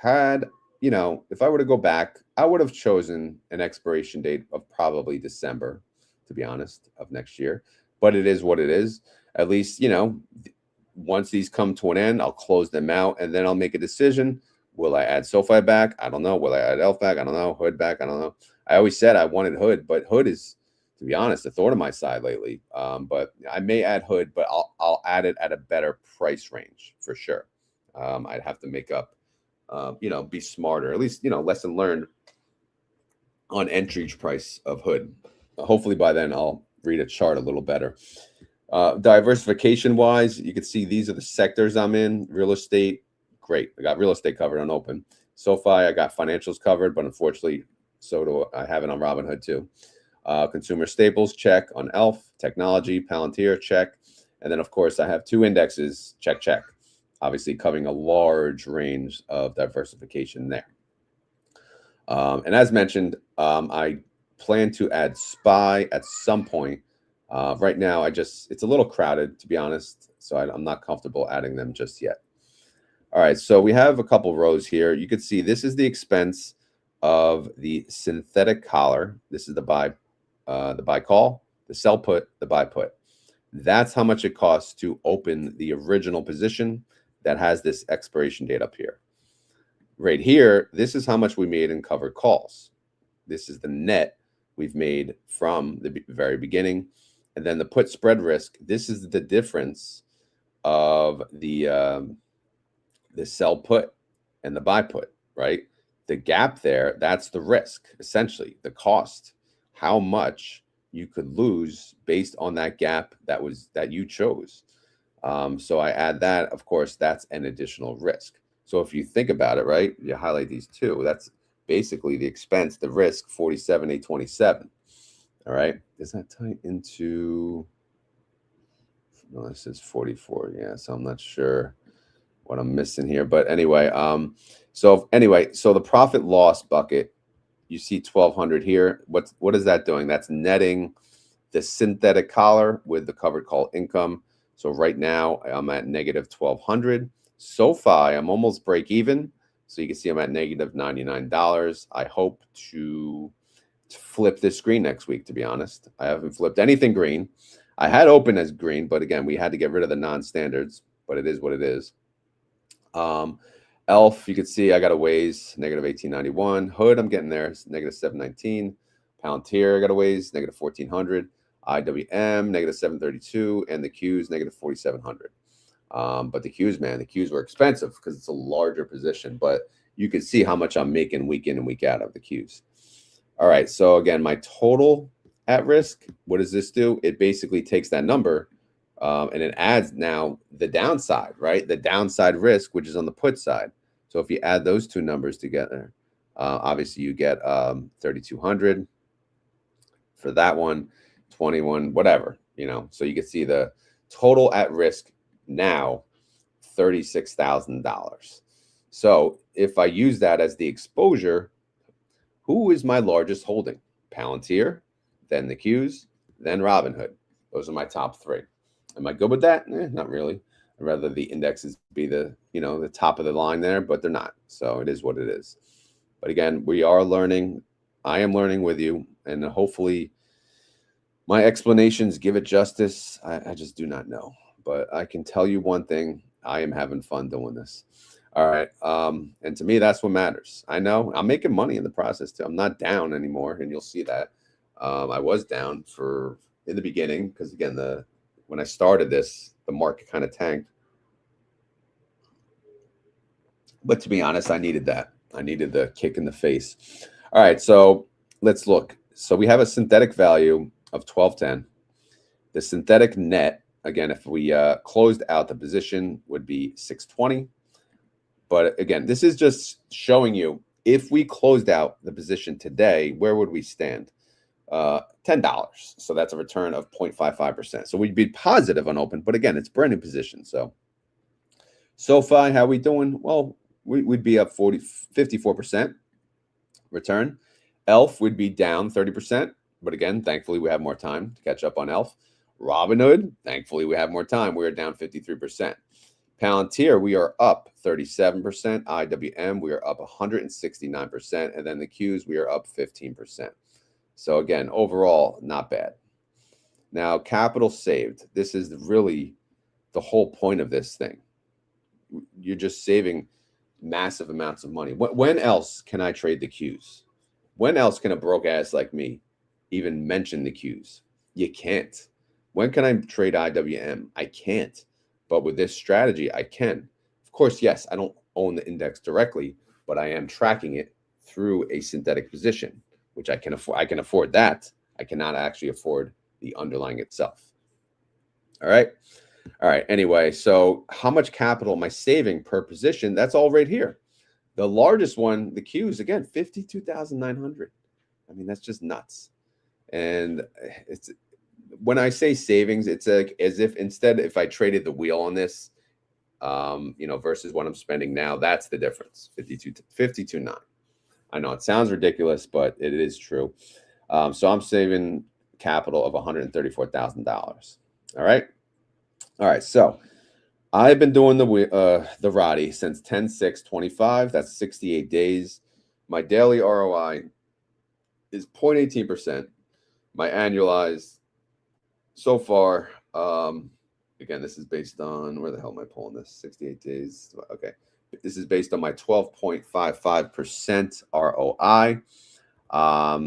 if I were to go back, I would have chosen an expiration date of probably December, to be honest, of next year. But it is what it is. At least, once these come to an end, I'll close them out and then I'll make a decision. Will I add SOFI back? I don't know. Will I add ELF back? I don't know. Hood back? I don't know. I always said I wanted Hood, but Hood is, to be honest, a thorn in my side lately. But I may add Hood, but I'll add it at a better price range for sure. I'd have to make up, be smarter, at least, lesson learned on entry price of Hood. Hopefully by then I'll read a chart a little better. Diversification wise, you can see these are the sectors I'm in. Real estate, great. I got real estate covered on open. SOFI, I got financials covered, but unfortunately, so do I have it on Robinhood too. Consumer staples, check on ELF. Technology, Palantir, check. And then, of course, I have 2 indexes, check, check. Obviously, covering a large range of diversification there. And as mentioned, I plan to add SPY at some point. Right now, it's a little crowded, to be honest, so I'm not comfortable adding them just yet. All right, so we have a couple rows here. You can see this is the expense of the synthetic collar. This is the buy call, the sell put, the buy put. That's how much it costs to open the original position that has this expiration date up here. Right here, this is how much we made in covered calls. This is the net we've made from the very beginning. And then the put spread risk, this is the difference of the sell put and the buy put, right? The gap there, that's the risk, essentially, the cost, how much you could lose based on that gap that you chose. So I add that, of course, that's an additional risk. So if you think about it, right, you highlight these two, that's basically the expense, the risk, 47,827. All right, does that tie into, no, this is 44. Yeah, so I'm not sure what I'm missing here, but anyway, so the profit loss bucket, you see 1,200 here. What is that doing? That's netting the synthetic collar with the covered call income. So right now I'm at negative 1,200. SOFI, I'm almost break even. So you can see I'm at negative $99. I hope to flip this green next week, to be honest. I haven't flipped anything green. I had open as green, but again, we had to get rid of the non-standards, but it is what it is. ELF, you can see I got a ways, negative 1891. Hood, I'm getting there, it's negative 719. Palantir, I got a ways, negative 1400. IWM, negative 732. And the Qs, negative 4700. But the Qs, man, the Qs were expensive because it's a larger position, but you can see how much I'm making week in and week out of the Qs. All right, so again, my total at risk, what does this do? It basically takes that number and it adds now the downside, right? The downside risk, which is on the put side. So if you add those two numbers together, obviously you get 3,200 for that one, 21, whatever, you know. So you can see the total at risk now, $36,000. So if I use that as the exposure, who is my largest holding? Palantir, then the Qs, then Robinhood. Those are my top 3. Am I good with that? Not really. I'd rather the indexes be the top of the line there, but they're not. So it is what it is. But again, we are learning. I am learning with you, and hopefully my explanations give it justice. I just do not know. But I can tell you one thing. I am having fun doing this. All right. And to me, that's what matters. I know I'm making money in the process too. I'm not down anymore. And you'll see that. I was down in the beginning because, again, when I started this, the market kind of tanked. But to be honest, I needed that. I needed the kick in the face. All right. So let's look. So we have a synthetic value of 1210. The synthetic net, again, if we closed out the position, would be 620. But again, this is just showing you if we closed out the position today, where would we stand? $10. So that's a return of 0.55%. So we'd be positive on open, but again, it's brand new position. So SOFI, how we doing? Well, we'd be up 54% return. ELF would be down 30%. But again, thankfully, we have more time to catch up on ELF. Robinhood, thankfully, we have more time. We're down 53%. Palantir, we are up 37%. IWM, we are up 169%. And then the Qs, we are up 15%. So again, overall, not bad. Now, capital saved. This is really the whole point of this thing. You're just saving massive amounts of money. When else can I trade the Qs? When else can a broke ass like me even mention the Qs? You can't. When can I trade IWM? I can't. But with this strategy, I can. Of course, yes, I don't own the index directly, but I am tracking it through a synthetic position, which I can afford. I can afford that. I cannot actually afford the underlying itself. All right. All right. Anyway, so how much capital am I saving per position? That's all right here. The largest one, the Qs, again, 52,900. I mean, that's just nuts. And it's when I say savings, it's like as if I traded the wheel on this, versus what I'm spending now, that's the difference. 52.9. I know it sounds ridiculous, but it is true. So I'm saving capital of $134,000. All right. So I've been doing the RODY since 10/6/25. That's 68 days. My daily ROI is 0.18%. My annualized so far, again, this is based on, where the hell am I pulling this? 68 days. Okay. This is based on my 12.55% ROI.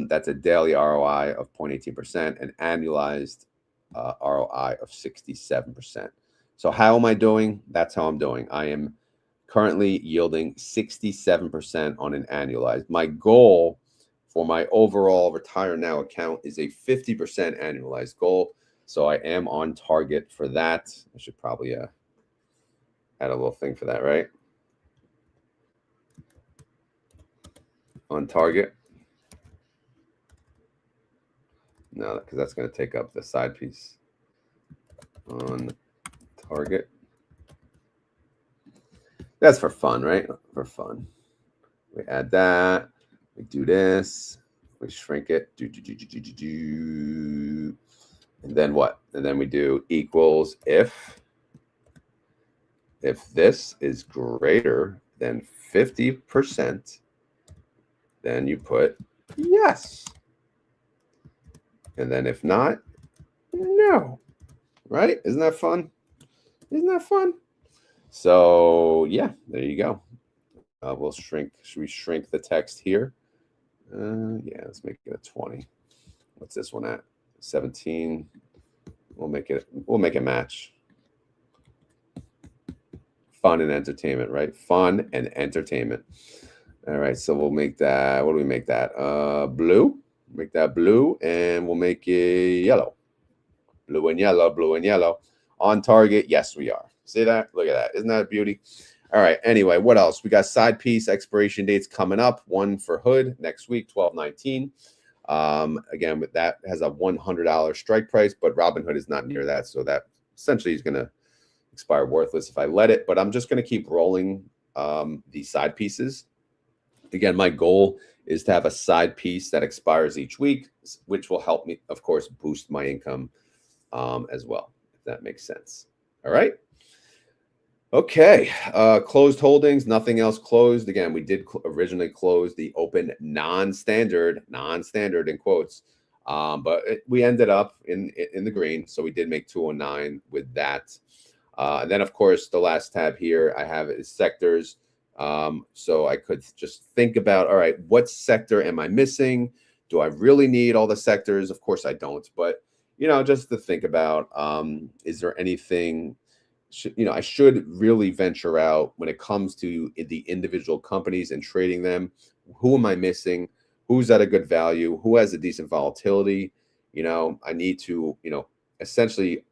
That's a daily ROI of 0.18% and annualized ROI of 67%. So how am I doing? That's how I'm doing. I am currently yielding 67% on an annualized. My goal for my overall Retire Now account is a 50% annualized goal. So I am on target for that. I should probably add a little thing for that, right? On target. No, because that's going to take up the side piece. On target. That's for fun, right? For fun. We add that. We do this. We shrink it. And then what? And then we do equals if this is greater than 50%, then you put yes. And then if not, no. Right? Isn't that fun? Isn't that fun? So yeah, there you go. We'll shrink. Should we shrink the text here? Yeah, let's make it a 20. What's this one at? 17. We'll make it match. Fun and entertainment, right? Fun and entertainment. All right, so we'll make that. What do we make that? Blue. Make that blue, and we'll make it yellow. Blue and yellow, blue and yellow. On target, yes, we are. See that? Look at that. Isn't that a beauty? All right. Anyway, what else? We got side piece expiration dates coming up. One for Hood next week, 12/19. Again, that has a $100 strike price, but Robinhood is not near that, so that essentially is going to expire worthless if I let it. But I'm just going to keep rolling these side pieces. Again, my goal is to have a side piece that expires each week, which will help me, of course, boost my income as well, if that makes sense. All right. Okay. Closed holdings, nothing else closed. Again, we did originally close the open non-standard in quotes, but we ended up in the green. So we did make 209 with that. And then, of course, the last tab here I have is sectors. So I could just think about, all right, what sector am I missing? Do I really need all the sectors? Of course I don't, but just to think about, is there anything, I should really venture out when it comes to the individual companies and trading them. Who am I missing? Who's at a good value? Who has a decent volatility? I need to, essentially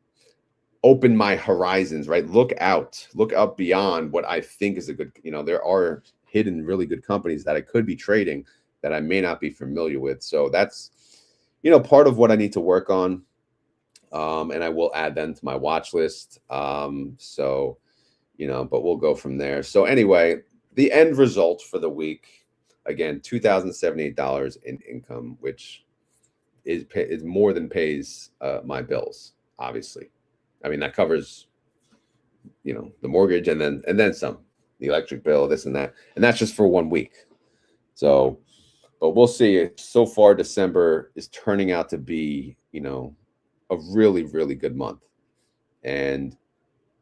open my horizons, right? Look out beyond what I think is a good, there are hidden really good companies that I could be trading that I may not be familiar with. So that's, part of what I need to work on. And I will add them to my watch list. So, but we'll go from there. So anyway, the end result for the week, again, $2,078 in income, which is more than pays my bills, obviously. I mean, that covers, the mortgage and then some, the electric bill, this and that. And that's just for 1 week. So, but we'll see. So far, December is turning out to be, a really, really good month. And,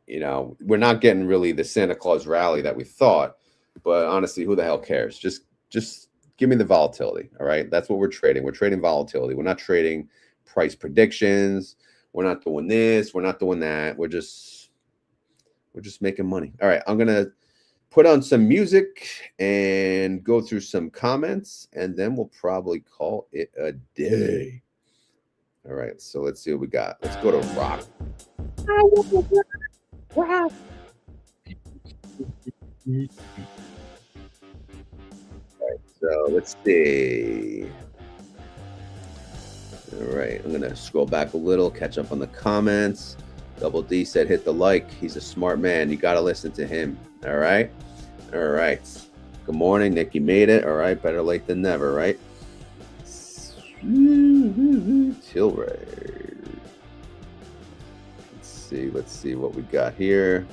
we're not getting really the Santa Claus rally that we thought, but honestly, who the hell cares? Just give me the volatility. All right. That's what we're trading. We're trading volatility. We're not trading price predictions. We're not doing this. We're not doing that. We're just making money. All right. I'm going to put on some music and go through some comments, and then we'll probably call it a day. All right, so let's see what we got. Let's go to rock. Rock. All right, so let's see. All gonna scroll back a little, catch up on the comments. Double D said hit the like. He's a smart man. You gotta listen to him. All right. All right. Good morning, Nick. You made it. All right. Better late than never, right? Tilray. Let's see what we got here.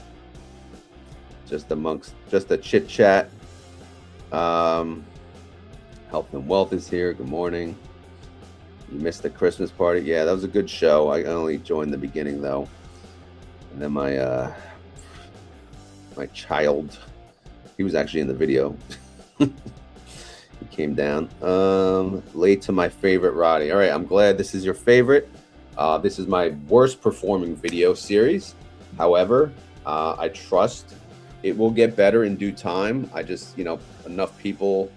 Just a chit chat. Health and Wealth is here. Good morning. You missed the Christmas party. Yeah, that was a good show. I only joined the beginning though. And then my child, he was actually in the video. He came down. Late to my favorite Roddy. All right, I'm glad this is your favorite. This is my worst performing video series. However, I trust it will get better in due time. I just, enough people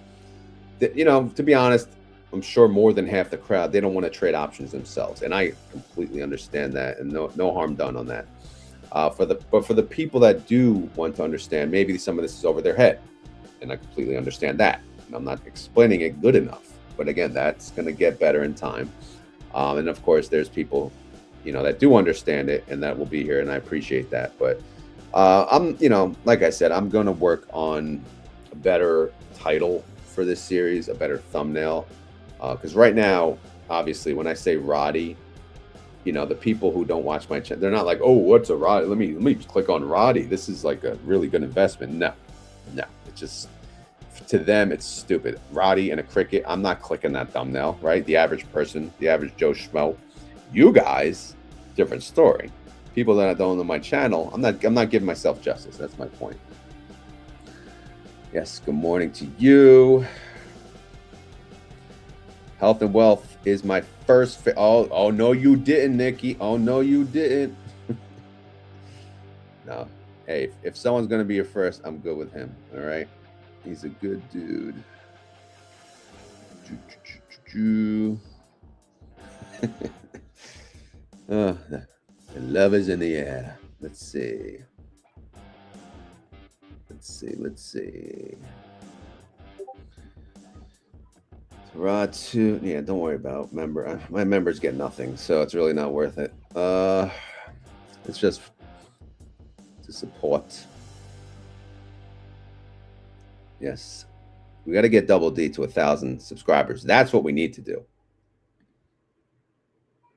that, to be honest, I'm sure more than half the crowd, they don't want to trade options themselves. And I completely understand that, and no harm done on that. But for the people that do want to understand, maybe some of this is over their head, and I completely understand that. And I'm not explaining it good enough, but again, that's going to get better in time. And of course, there's people, that do understand it, and that will be here, and I appreciate that. But I'm, like I said, I'm going to work on a better title for this series, a better thumbnail, because right now, obviously, when I say Roddy, the people who don't watch my channel, they're not like, oh, what's a Roddy? Let me click on Roddy. This is like a really good investment. No, it's just, to them, it's stupid. Roddy and a cricket, I'm not clicking that thumbnail, right? The average person, the average Joe Schmo. You guys, different story. People that don't know my channel, I'm not giving myself justice. That's my point. Yes, good morning to you. Health and Wealth is my first. Oh no, you didn't, Nikki. Oh no, you didn't. No, hey, if someone's gonna be your first, I'm good with him. All right, he's a good dude. Oh, the love is in the air. Let's see. Rod 2, yeah, don't worry about member. My members get nothing, so it's really not worth it. It's just to support. Yes, we got to get Double D to 1,000 subscribers. That's what we need to do.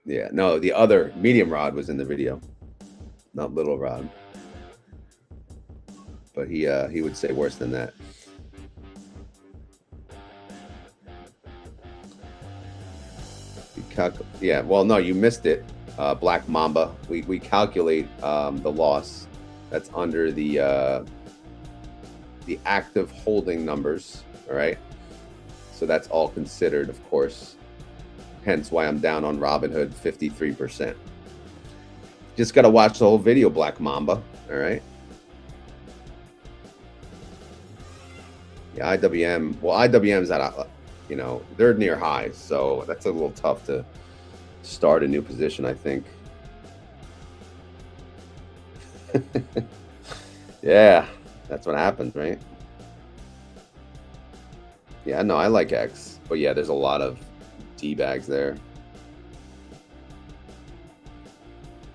Yeah, no, the other medium Rod was in the video, not little Rod, but he would say worse than that. Yeah, well, no, you missed it, Black Mamba. We calculate the loss that's under the active holding numbers, all right? So that's all considered, of course. Hence why I'm down on Robinhood 53%. Just got to watch the whole video, Black Mamba, all right? Yeah, IWM, well, IWM's at a, they're near highs, so that's a little tough to start a new position, I think. Yeah, that's what happens, right? Yeah, no, I like X, but yeah, there's a lot of D-bags there.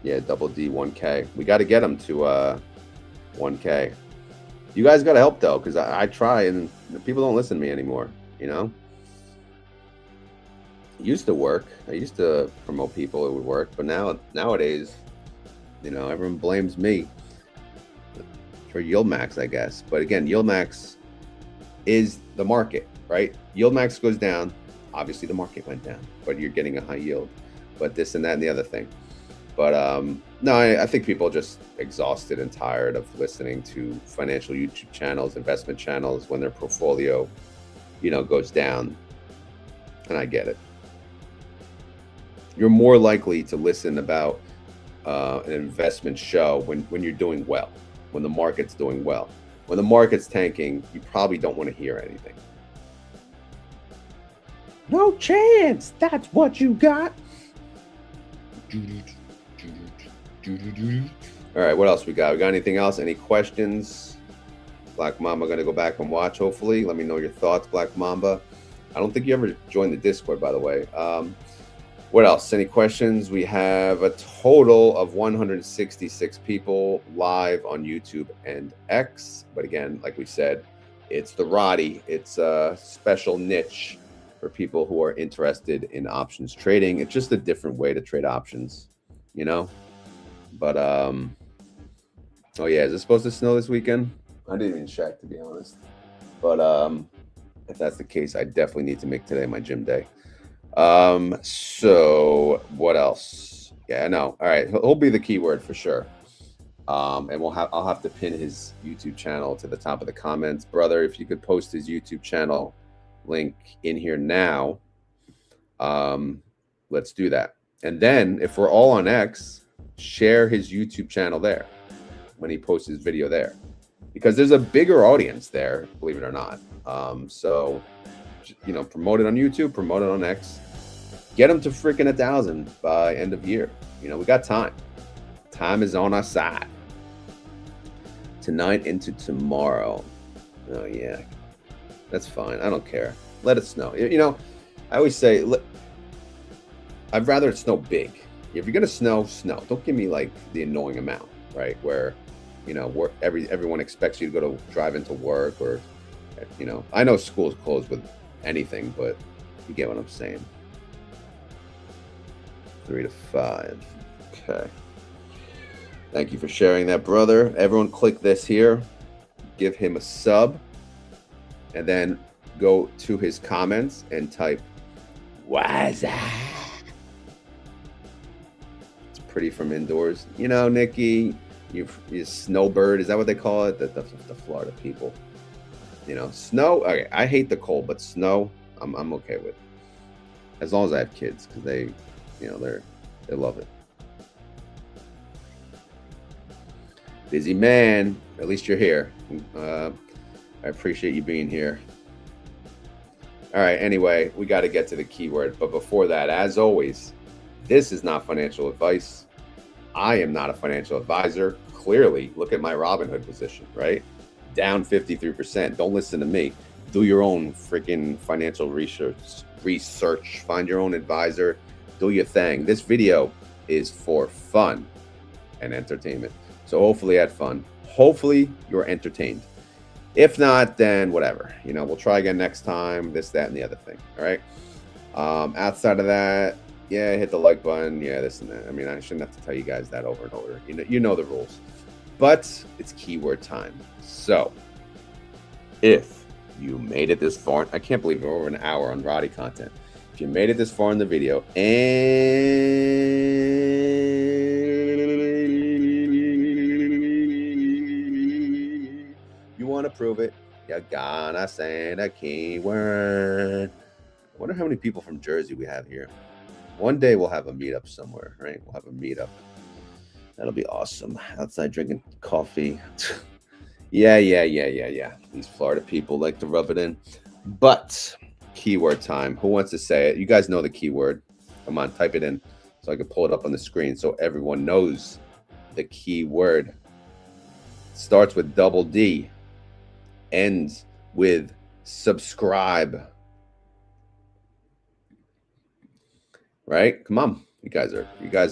Yeah, Double D 1K. We got to get them to 1K. You guys got to help though, because I try and people don't listen to me anymore, It used to work. I used to promote people, it would work, but nowadays, everyone blames me for YieldMax, I guess. But again, YieldMax is the market, right? YieldMax goes down, obviously the market went down, but you're getting a high yield, but this and that and the other thing. But no, I think people are just exhausted and tired of listening to financial YouTube channels, investment channels when their portfolio, goes down. And I get it. You're more likely to listen about an investment show when you're doing well, when the market's doing well. When the market's tanking, you probably don't want to hear anything. No chance. That's what you got. All right, what else we got? We got anything else? Any questions? Black Mamba, going to go back and watch, hopefully. Let me know your thoughts, Black Mamba. I don't think you ever joined the Discord, by the way. What else? Any questions? We have a total of 166 people live on YouTube and X. But again, like we said, it's the RODY. It's a special niche for people who are interested in options trading. It's just a different way to trade options, you know? But, oh yeah, is it supposed to snow this weekend? I didn't even check, to be honest. But if that's the case, I definitely need to make today my gym day. So what else? Yeah, no. All right, he'll be the keyword for sure. And I'll have to pin his YouTube channel to the top of the comments, brother. If you could post his YouTube channel link in here now, let's do that. And then if we're all on X, share his YouTube channel there when he posts his video there, because there's a bigger audience there, believe it or not. So, you know, promote it on YouTube, promote it on X, get them to freaking 1,000 by end of year. You know, we got time. Time is on our side. Tonight into tomorrow. Oh yeah, that's fine. I don't care. Let it snow. You know, I always say, I'd rather it snow big. If you're gonna snow, snow. Don't give me like the annoying amount, right? Where, you know, everyone expects you to go to drive into work, or, you know, I know school's closed with anything, but you get what I'm saying. 3 to 5. Okay. Thank you for sharing that, brother. Everyone click this here, give him a sub, and then go to his comments and type Waza. It's pretty from indoors. You know, Nikki, you snowbird, is that what they call it? The Florida people. You know, snow, okay, I hate the cold, but snow, I'm okay with. As long as I have kids, because they, you know, they love it. Busy man, at least you're here. I appreciate you being here. All right, anyway, we got to get to the keyword. But before that, as always, this is not financial advice. I am not a financial advisor. Clearly, look at my Robinhood position, right? Down 53%. Don't listen to me. Do your own freaking financial research. Find your own advisor. Do your thing. This video is for fun and entertainment. So hopefully you had fun. Hopefully you're entertained. If not, then whatever. You know, we'll try again next time. This, that, and the other thing. All right. Outside of that, yeah, hit the like button. Yeah, this and that. I mean, I shouldn't have to tell you guys that over and over. You know the rules. But it's keyword time. So if you made it this far, I can't believe we're over an hour on RODY content. If you made it this far in the video and you want to prove it, you gotta say the keyword. I wonder how many people from Jersey we have here. One day we'll have a meetup somewhere, right? We'll have a meetup. That'll be awesome. Outside drinking coffee. Yeah. These Florida people like to rub it in. But keyword time. Who wants to say it? You guys know the keyword. Come on, type it in so I can pull it up on the screen so everyone knows the keyword. Starts with double D. Ends with subscribe. Right? Come on. You guys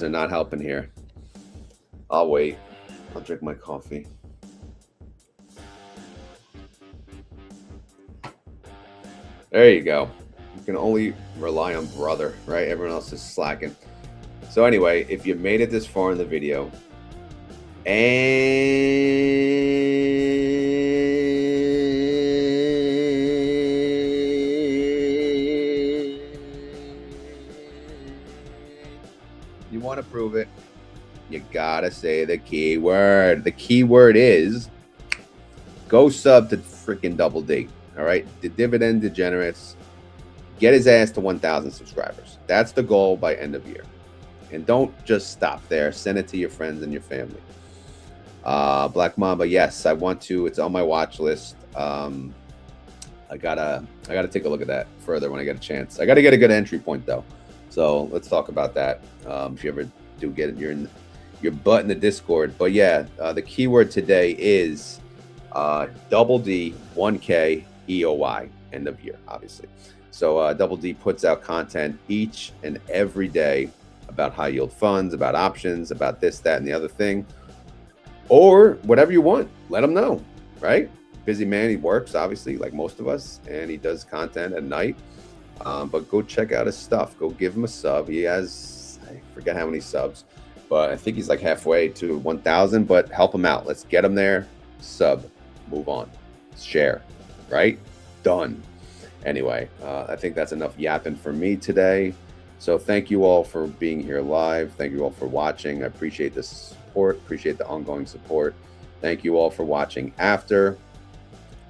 are not helping here. I'll wait. I'll drink my coffee. There you go. You can only rely on brother, right? Everyone else is slacking. So anyway, if you made it this far in the video and you want to prove it, you gotta say the keyword. The keyword is go sub to freaking Double D. All right, the dividend degenerates. Get his ass to 1,000 subscribers. That's the goal by end of year. And don't just stop there. Send it to your friends and your family. Black Mamba, yes, I want to. It's on my watch list. I gotta take a look at that further when I get a chance. I gotta get a good entry point though. So let's talk about that. If you ever do get your butt in the Discord. But yeah, the keyword today is Double D 1K EOY end of year, obviously. So Double D puts out content each and every day about high yield funds, about options, about this, that, and the other thing, or whatever you want. Let him know, right? Busy man, he works obviously like most of us, and he does content at night. But go check out his stuff. Go give him a sub. He has, I forget how many subs, but I think he's like halfway to 1,000. But help him out. Let's get him there. Sub, move on, share, right? Done. Anyway, I think that's enough yapping for me today. So thank you all for being here live. Thank you all for watching. I appreciate the support, appreciate the ongoing support. Thank you all for watching after.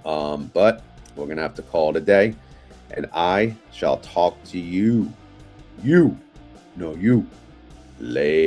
But we're going to have to call it a day, and I shall talk to you later.